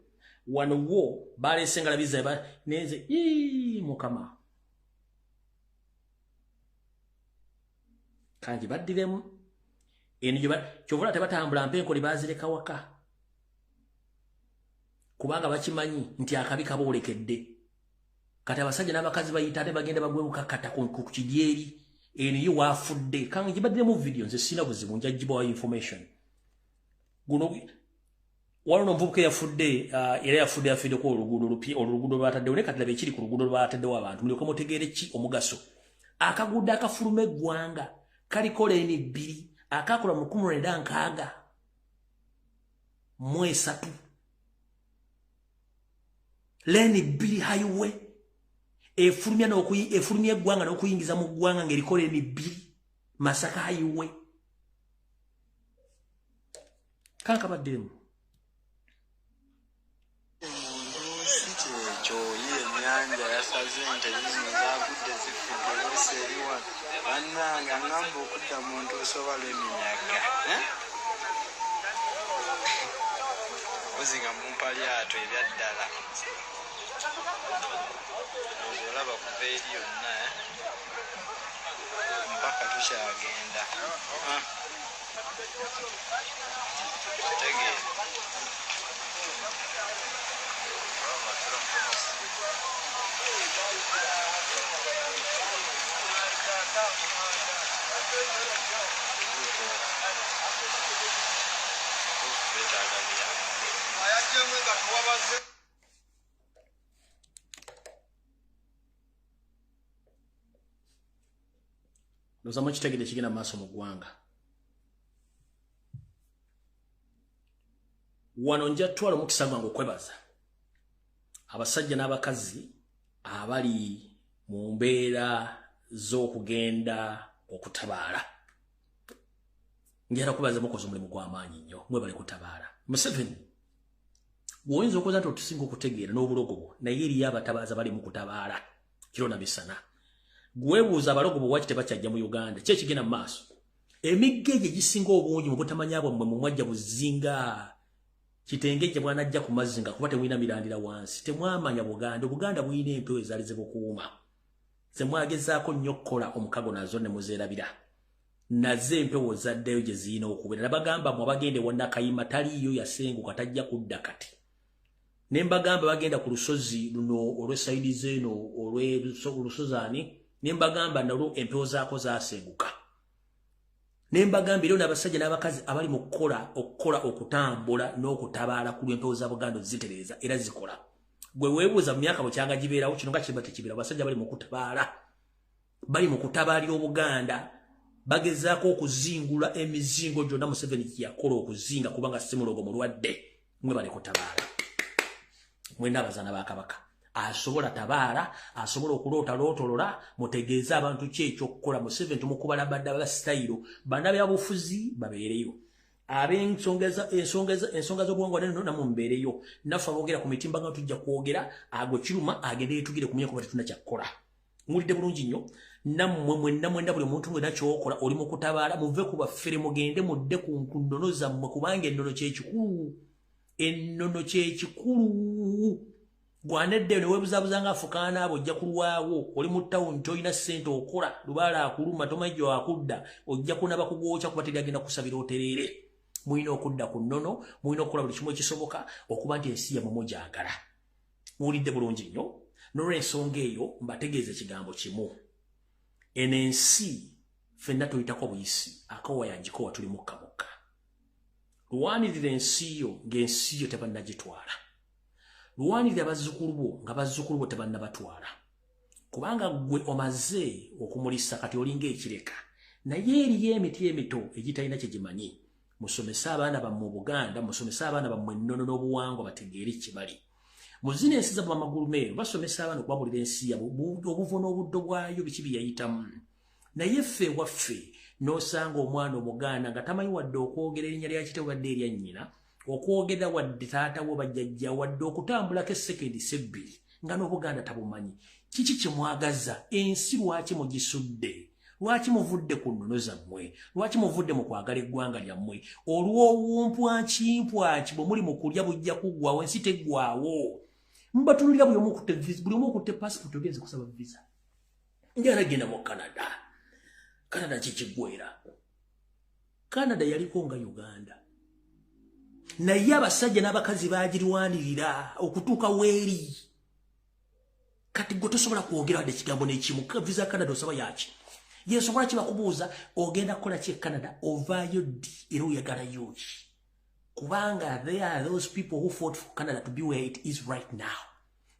wano wo balesenga labiza neze mukama kanji baddiremu eno kyovula tebatambula mpenkoli bazireka waka kubanga bakimanyi nti akabi kaboolekedde kati abasajja n'abakazi bayita ate bagenda bagwe mukakata ku kidyeri eniyo wafudde kanga gibadde mu video nze sina buzibu njagibwa information guno wano mvubuka yafudde era yafudde ko oluguudo lwataddewo ne kati labe ekiri ku luguudo lwataddewo abantu mulyoka mutegeere ki omugaso akaguudo akafuluma eggwanga kaliko leeni 2 akakola mu 1963 leeni 2 highway efulumya eggwanga n'okuyingiza mu ggwanga ng'eriko leeni 2 Masaka highway kankabaddemu Ennyanja yasaze ente zino zaagudde zifudde wese eriwa bannange aŋŋamba okudda mu ntuuso bala eminyaga ozinga mu mpalyato ebyaddala olaba kuva eri yonna mpaka tukyagenda tegeera Nozamo kitegede kigenda maaso mu ggwanga. Wano nja twala mukisa gwange okwebaza abasajja n'abakazi abali mu mbeera z'okugenda okutabaala. Njala kubaza mukozi omulimu gw'amaanyi nnyo mwe bali kutabaala. Museveni woyinza okuza nti otusinga okutegeera n'obulogo naye eriyo abatabaaza bali mu kutabaala kiro na bisana. Gwebuuza abalogo bwe waki tebakyajja mu Uganda kye kigenda mu maaso. Emigga egyo gisinga obungi mu butamanya bwammwe mu mwajja buzinga kitengejja bwana ajja ku mazzi nga kuba temulina mirandira wansi temwamanya Buganda buyina empewo ezaali zibukuuma zemwagezaako nnyo okukola omukago nazo ne muzeerabira naze empewo zaddeyo gye ziyina okubeera nabagamba mwe abagende wonna Kayima taliiyo yasenguka tajja kudda kati ne mbagamba bagenda ku lusozi luno olw'esayidi zeeno olw'olusozi ani ne mbagamba nalwo empewo zaako zaasenguka ne mbagamba era n'abasajja n'abakazi abali mu okukola okutambula n'okutabaala ku lw'empewo za Buganda zitereeza era zikola gwe weebuuza mu myaka bukyanga gibeerawo kino nga kiba tekibeera abasajja bali mu kutabaala bali mu kutabaalira Obuganda bagezaako okuzingula emizingo gyonna Museveni gye yakola okuzinga kubanga simulogo mulwadde mwe bali kutabaala mwenda abazaana ba Kabaka asobola tabaala asobola okulootalootolola mutegeeza abantu ki ekyokukola Museveni tumukubala badde aba sitayiro bana byabufuzi babeereyo ensonga z'obuwangwa neno namwe mbeereyo naffe aboogera ku mitimbagano tujja kwogera agwe kiruma agende yeetugire ku myaka batituna kyakkola mulidde bulungi nnyo nammwe mwenda buli omuntu mwena kyokola oli mu kutabaala muve ku baffere mugende mudde ku nnono zammwe kubanga ennono kyekikulu gwanedde ne weebuzaabuza nga afukaana abo ojja kulwawo oli mu ttawuni toyina ssente okola lubaala akuluma tomajjo akudda ojja kunaba kugwokya kuba teri agenda kusabira otereere mulina okudda ku nnono mulina okukola buli kimu ekisoboka okuba nti ensi yammwe mugyagala muwulidde bulungi nnyo n'olw'ensonga eyo mbategeeza ekigambo kimu eno ensi ffenna tuyitako buyisi akawa yagikowa tuli mukka luwanirira ensi yo ng'ensi yo tebannagitwala luwanirira bazzukulu bo nga bazzukulu bo tebannabatwala kubanga gwe omaze okumulisa kati olinga ekireka naye eriyo emiti emito egitalina kye gimanyi musomese abaana bammwe mu Buganda musomese abaana bammwe ennono n'obuwangwa bategeere kibali muzina ensi za bamagulu meero basomesa abaana okubabulira ensi yabo obuvo n'obuddo bwayo biki byeyayitamu naye ffe waffe n'osanga omwana Omuganda nga tamanyi wadde okwogera erinnya lya kitawe wadde erya nnyina okwogera wadde taatawo bajjajja wadde okutambulako essekendi sebbiri nga n'Obuganda tabumanyi kiki kimwagaza ensi lwaki mugisudde lwaki muvudde ku nnono zammwe lwaki muvudde mu kwagala eggwanga lyammwe olw'obumpwakimpwaki bwe muli mu kulya bujja kuggwawo ensi teggwawo mubatunulira buli omu okutte passport ogenze kusaba visa njala genda mu Canada kikiggwera Canada yaliko nga Uganda naye abasajja n'abakazi bagirwanirira okutuuka weeri kati gwe tosobola kwogera wadde ekigambo n'ekimu visa Canada osaba yaki Yesu kwa chibakubuza ogenda kukola ki Canada ovayo di era oyagala yuki. Kubanga there are those people who fought for Canada to be where it is right now.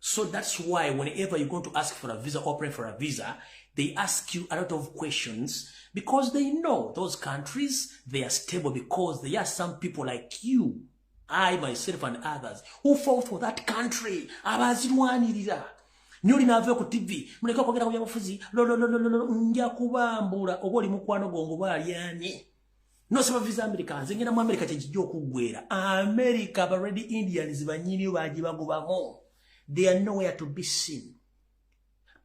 So that's why whenever you're going to ask for a visa or pray for a visa, they ask you a lot of questions because they know those countries, they are stable because there are some people like you, I, myself, and others who fought for that country. Abazirwanirira. Nyoli nave ku TV, muleka kwogera ku byabufuzi, nja kubambula oboli mukwano gongo bali yani. No some visa Americans, ngena mu America kyejjo okugwera. America already Indians banyini baji bagubamo. They are nowhere to be seen.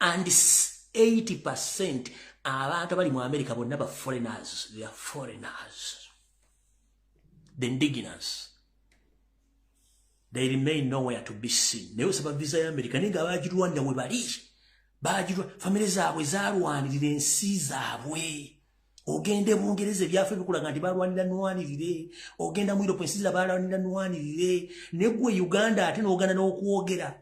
And 80% abantu bali mu America bonna ba foreigners. They are foreigners. The indigenous. They remain nowhere to be seen. Neyo saba visa ya America ninga bajirwanda we bali. Bajirwa family zaabwe zalwanirira ensi zaabwe. Ogende Bungereza byafe bikulanga nti balwanira nwanirire. Ogenda mu Europe ensi za balwanira nwanirire. Negwe Uganda ate n'ogana n'okwogera.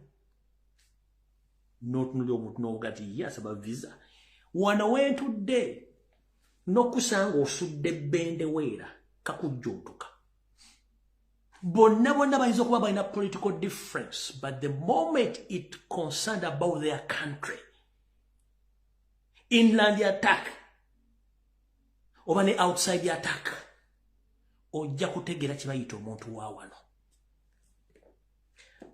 Not no gati yes about visa. Wana wentudde n'okusanga osudde bende weera kakujjootuka. Bonna bayinza okuba balina political difference, but the moment it concerned about their country, inland attack, oba ne outside attack, ojja kutegeera kye bayita omuntu wa wano.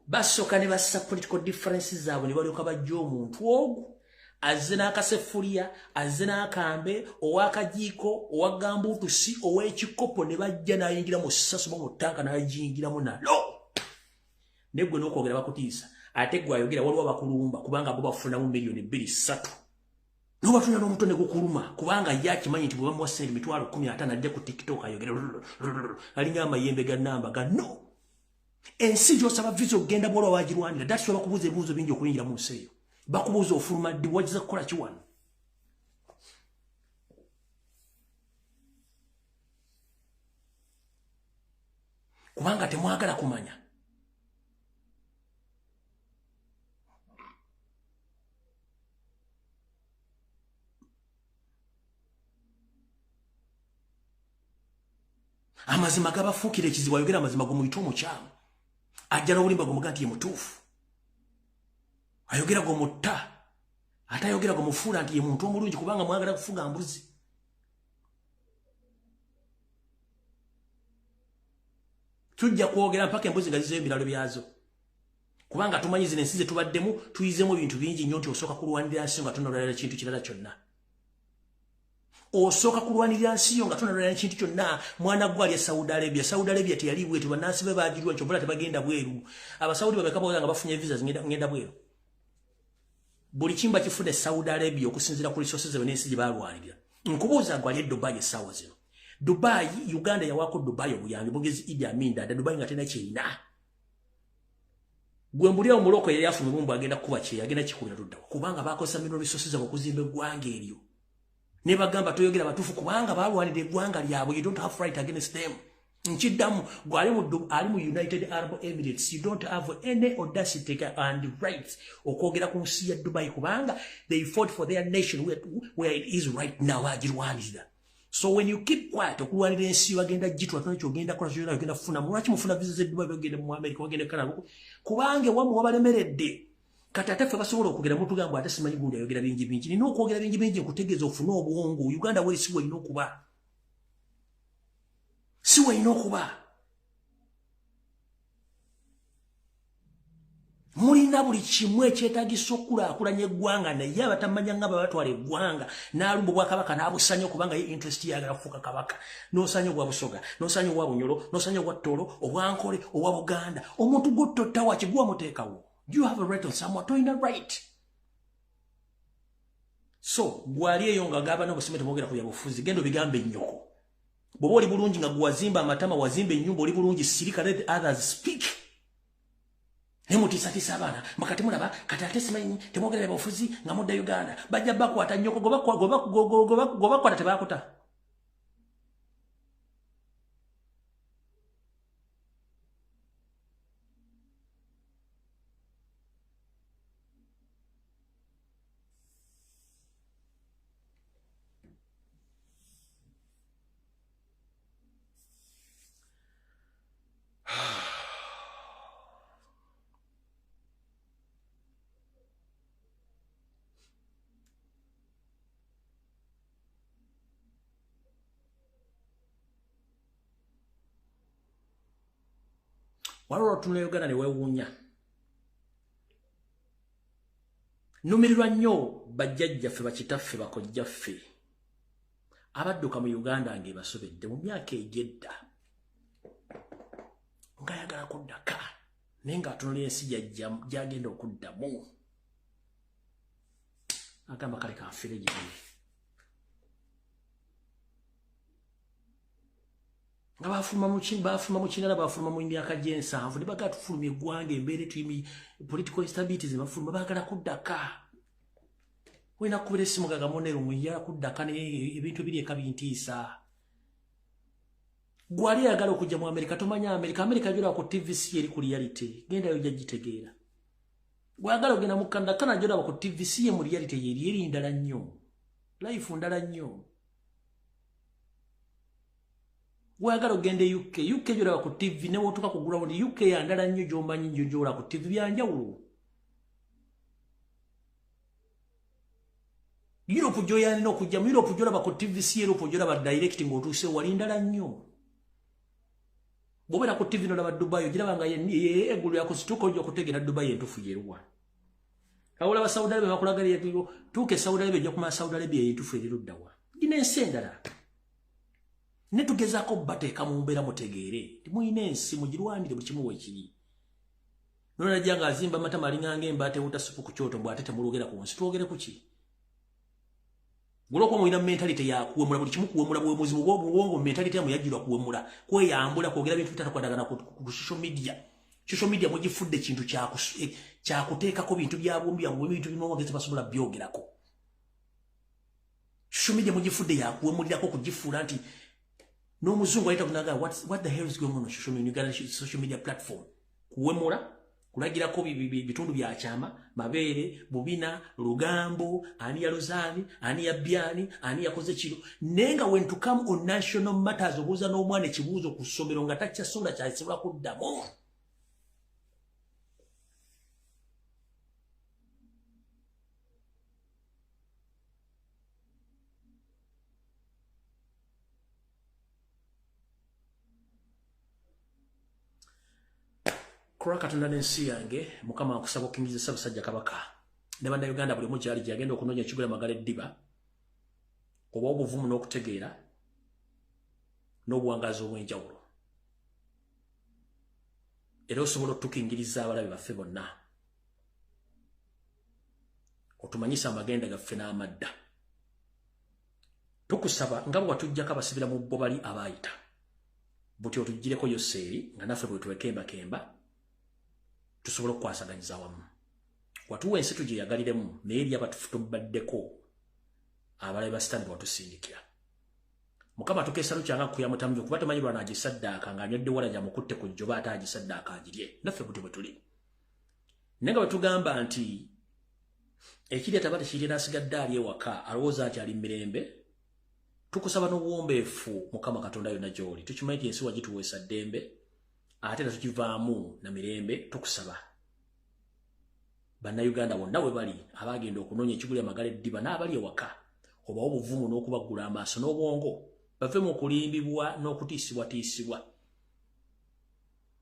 Basoka ne bassa political differences zaabwe ne balyoka bajja omuntu ogwo azze n'akasefuliya, azze n'akambe, ow'akajiiko, owa gambuutusi, ow'ekikopo ne bajja n'ayingira mu ssasu mu ttanka n'agiyingiramu nalo. Ne gwe n'okwogera bakutiisa. Ate gwe ayogera waliwo abakulumba kubanga bo bafunamu miliyoni 2-3. N'obatunda n'omuto ne gukuluma kubanga ye akimanyi nti bwe bamuwa ssente 15,000 ajja ku TikTok ayogera alinga amayembe ga nnamba ga no. Ensi gy'osaba visa ogenda bw'olwa wagirwanira. That's why bakubuuza ebibuuzo bingi okuyingira mu nsi eyo. Bakubuuza ofuluma ddi wagiza kukola ki wano. Kubanga temwagala kumanya. Amazima gabafuukira ekizibu ayogera amazima gomuyita omukyamu. Ajja n'obulimba gomuga nti ye mutuufu. Ayogera gomutta. Ate ayogera gomufuula nti ye muntu omulungi kubanga mwagala kufuga mbuzi. Tujja kwogera mpaka embuzi nga zizeyo ebiralo byazo. Kubanga tumanyi zino ensi ze tubaddemu tuyizemu ebintu bingi nnyo nti osooka kulwanirira nsi nga tonalwalira kintu kirala kyonna. Osooka kulwanirira nsi nga tonalwalira kintu kyonna. Mwana gwe ali e Saudi Arabia. Saudi Arabia teyali bwetu bannansi be baagirwa nkyobula tebagenda bweru. Abasaudi babeka bawera nga bafunye visa ngenda bweru. Buli kimba kifune Saudi Arabia okusinzira ku resources ze n'ensi gye balwanirira. Nkubuuza gwe ali e Dubai essaawa zino. Dubai, Uganda yawako Dubai obuyambi bugezi Idi Amin Dada Dubai nga tena kyerina. Gwe mbulira omuloko yali afunye bumbu agenda kuba kye agenda kikubira tudda. Kubanga bakozesa mineral resources ze okuzimba eggwanga eryo. Ne bagamba toyogera batuufu kubanga balwanirira eggwanga lyabwe. You don't have right against them. Nchiddamu gwe ali mu United Arab Emirates. You don't have any audacity and rights okwogera ku nsi ya Dubai kubanga they fought for their nation where it is right now agirwanirira. So when you keep quiet, okulwanira ensi bagenda jitwa tano kyogenda kola kyogenda ogenda kufuna mulwaki mufuna visa ze Dubai bagenda mu America bagenda Canada kubange wamu wabalemeredde kati ate ffe basobola okugera mu tugambo ate simanyi gundi ayogera bingi bingi nina okwogera bingi bingi nkutegeeza ofune obwongo Uganda wali si walina okuba si walina okuba mulina buli kimu ekyetaagisa okulaakulanya eggwanga naye abatamanya nga babatwala eggwanga n'alumba obwakabaka n'abusanya okubanga ye interest yagala kufuuka kabaka n'osanya obwa Busoga n'osanya obwa Bunyoro n'osanya obwa Ttoro obwankole obwa Buganda omuntu gw'ototta wakigwa muteekawo. You have a right on someone toyina right. So gwali eyo nga gaba n'obusime temwogera ku byabufuzi genda obigambe nnyoko bw'oba oli bulungi nga gwazimba amatama wazimba ennyumba oli bulungi sirika let others speak. Nemutisa abaana makati mulaba kati ate simanyi temwogera byabufuzi nga mudda Uganda bajja bakwata nnyoko gobakwata tebakuta. Waliwo tunula Uganda ne weewuunya. Numirirwa nnyo bajjajjaffe bakitaffe bakojjaffe abadduka mu Uganda ng'ebasobedde mu myaka egy'edda ng'ayagala kuddaka naye ng'atunula ensi gy'agenda okuddamu agamba kale kanfire gyebiri nga bafuluma mu kinala bafuluma mu myaka gy'ensanvu ne bagala tufulumya eggwanga embeera tuyimi political instability ze bafuluma baagala kuddaka wena kubira essimu gagamonero muyala kuddaka ebintu biri eka bintiisa gwali ayagala okujja mu Amerika tomanya Amerika ajola ku TVC eri ku reality genda yo jagitegeera gwagala ogenda mu Canada ajola ku TVC mu reality eri ndala nnyo life ndala nnyo gwagala ogende UK ajola ku TV ne wotuka kugula mu UK yandala nnyo jomanyi njojola ku TV byanjawulo Europe joya no kujja mu Europe jola ku TVC Europe jola ba direct ng'otuuse wali ndala nnyo Bobera ku TV no laba Dubai gira banga egulu yako situko jo kutegera Dubai entufu yeruwa Kawula ba Saudi Arabia bakulagali yego tuke Saudi Arabia jo kuma Saudi Arabia entufu eruddawa gine ensendala ne tugezako bateeka mu mbeera mutegeere timuyina ensi mugirwanire buli kimu wekiri nona janga azimba mata malingange mbate utasupu ku kyoto bwate temulogera ku nsi twogere kuki Guloko muina mentality ya kuwemula buli kimu kuwemula bwemuzi bwongo mentality yamu yajirwa kuwemula kweyambula kwogera bintu bitakwandagana ku social media mugifudde kintu kya kuteekako bintu byabumbi yangu bintu bino ngeze basobola byogerako social media mugifudde ya kuwemulirako kugifuula nti n'omuzungu ayita kunaga what the hell is going on social media Uganda social media platform kuwemula kulagirako bitundu bya chama mabere bubina lugambo ani ya lozani ani ya byani ani yakoze kiro nenga when to come on national matters obuza n'omwana ekibuuzo ku ssomero nga tacha sonda kyasibwa kuddamu Kura katonda n'ensi yange mukama akusaba okukingiriza Ssaabasajja Kabaka ne banda Uganda buli omu gyali gyagenda okunoonya ekigula magala eddiba oba obuvumu n'okutegeera n'obuwangazi obw'enjawulo era osobola otukingiriza abalabe baffe bonna otumanyisa amagenda gaffe n'amadda tukusaba nga bwe watuggyako abasibira mu bo bali abaayita buti otugireko Yoseeri nga naffe bwe twekembakemba tusobola okwasaganyiza awamu watuwa ensi tugiyagaliremu naye eri abatufutubaddeko abalabe ba sitani bwatusindikira mukama tukeesa lukyanga KootiYamaka kuba temanyi lwana agisaddaaka ng'anywedde wala gyamukutte ku jjoba ate agisaddaaka agirye naffe buti bwe tuli naye nga bwe tugamba nti ekiri ataba tekiri n'asigadde ali ewaka alowooza nti ali mirembe tukusaba n'obuwombeefu mukama katonda yonna gy'oli tukimanyi nti ensi wagituweesa ddembe ate na tukivaamu na mirembe tukusaba Bannayuganda bonna bwe bali abagenda okunoonya ekigula amagala eddiba n'abali ewaka oba obuvumu n'okubagula amaaso n'obwongo bave mu kulimbibwa n'okutiisibwatiisibwa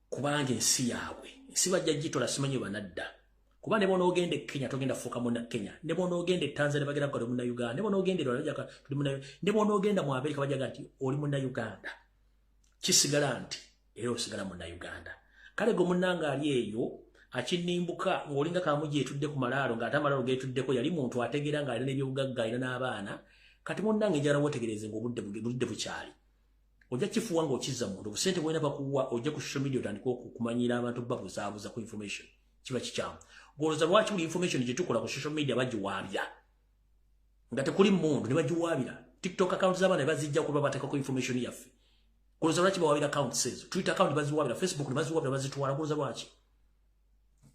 kubanga ensi yaabwe ensi bajja gitola simanyi banadda kuba ne bona ogenda e Kenya togenda fuuka munna Kenya ne bona ogenda e Tanzania bagenda kugala munna Uganda ne bona ogenda ne bona ogenda mu Amerika bajaga nti oli munna Uganda kisigala nti era osigala munna Uganda kale go munnanga ali eyo akinimbuka ng'olinga kamuji etudde ku malaalo ng'ate amalaalo geetuddeko yali muntu ategeera ng'alina ebyobugagga alina n'abaana kati munnanga enjala wotegereze ng'obudde bukyali ojja kifuwa ng'okizza muntu obusente bwena bakuwa ojja ku social media otandika okumanyira abantu babuzaabuza ku information kiba kikyamu ng'olowooza lwaki buli information gye tukola ku social media bagiwaabya nga tekuli mundu ne bagiwaabira TikTok account z'abaana ne bazijja okuba bateekako information yaffe ng'olowooza lwaki bawaabira accounts ezo Twitter account baziwaabira Facebook ne baziwaabira bazitwala ng'olowooza lwaki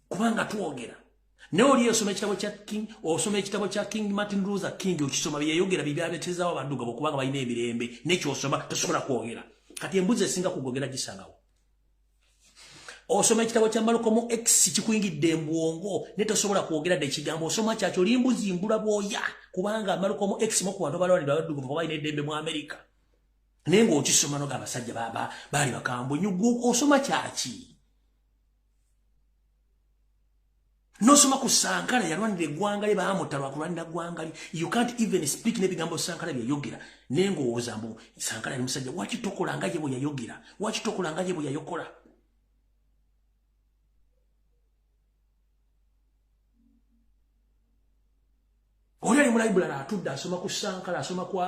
kubanga tuogera ne oli osoma ekitabo kya King Martin Luther King okisoma byeyogera bibyabetezaawo abaddugavu kubanga balina emirembe nekyosoma tosobola kwogera kati embuzi esinga kugogera gisangawo osoma ekitabo kya Malcolm X kikuyingidde embwongo ne tosobola kwogera dde ekigambo osoma kyakyo limbuzi mbula bwoya kubanga Malcolm X mu ku bantu abalwanira abaddugavu balina eddembe mu Amerika naye ng'okisoma noga abasajja baali bakambwe nyugu osoma kyaki No soma ku Sankara yalwanira eggwanga lye baamutalwa kulwanira ggwanga lye. You can't even speak n'ebigambo Sankara bye yayogera. N'engowooza mbu Sankara yali musajja wakitokola nga ye bwe yayogera. Wakitokola nga ye bwe yayokola. Oli ali mu library atudde asoma ku Sankara, asoma ku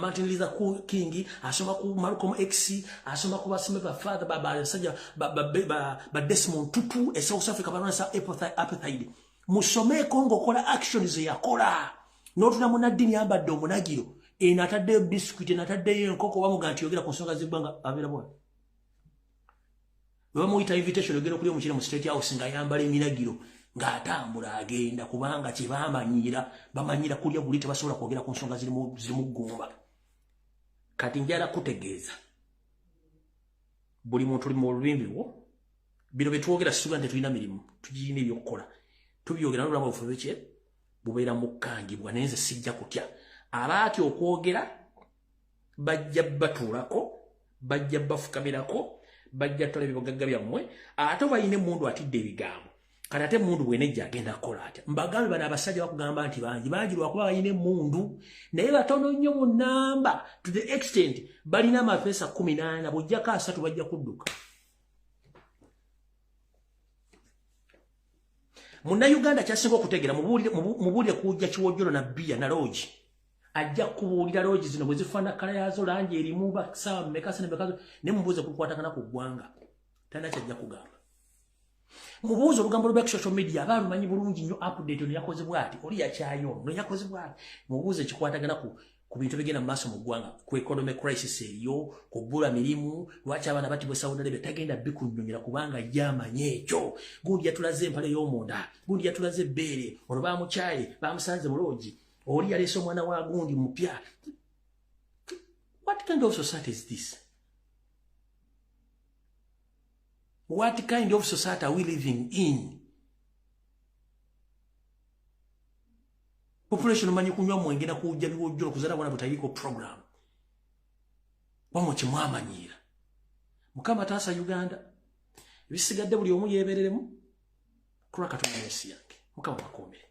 Martin Luther King, asoma ku Malcolm X, asoma ku basime ba father basajja ba Desmond Tutu e South Africa balwanisa apartheid. Musomeko ng'okola actions yakola. N'otuna munaddini yambadde omunagiro. Nataddeyo biscuit, nataddeyo enkoko bamuga nti yogera ku nsonga z'eggwanga abeera bw'ono. Bwe bamuyita invitation yogera okulya omukyere mu State House nga yambala eminagiro. Ng'atambula agenda kubanga kye bamanyira kulya buli tebasobola kwogera ku nsonga zirimu ggumba. Kati njala kutegeeza buli muntu oli mu lulimi lwo bino bye twogera situga nti tulina mirimu tugirina ebyokukola tubyogera n'olulabo bufe bye bubeera mukkangibwa naye nze sijja kutya abaatya okwogera bajja batuulako bajja bafukamirako bajja tola ebibogagga byammwe ate bayina emundu atidde ebigambo. Kati ate mundu bwenejja agenda kukola atya. Mbagambe bano abasajja bakugamba nti bangi lwakuba bayina emundu naye batono nnyo mu nnamba to the extent balina amapesa 18 bw'ojjako 3 bajja kudduka. Munnayuganda kyasinga okutegeera mubuulire kujja Kiwojjolo na Bia na Lodge. Ajja kubuulira Lodge zino bwe zifaana kala yazo langi erimu basaawa mmeka ne mubuuze kukwatagana ku ggwanga. Tana kyajja kugamba. Mubuuza olugambo lwa social media abalumanyi bulungi nnyo update ono yakoze bw'ati oli yakyayo no yakoze bw'ati mubuuze kikwatagana ku bintu bigenda mu maaso mu ggwanga ku economic crisis eriyo kubbula mirimu lwaki abaana batibwa Saudi Arabia tagenda bikunnyonnyola kubanga yamanye ekyo gundi yatulaze empale y'omunda gundi yatulaze ebbeere ono bamukyaye bamusanze muloogi oli yaleese omwana wa gundi mupya. What kind of society is this? What kind of society are we living in? Population manyi kunywa mwenge na kujja biwojjolo kuzala bwana butayiko program. Wamwe kimwamanyira. Mukama taasa Uganda. Bisigadde buli omu yeebereremu. Kula Katonda yensi yake. Mukama bakomere.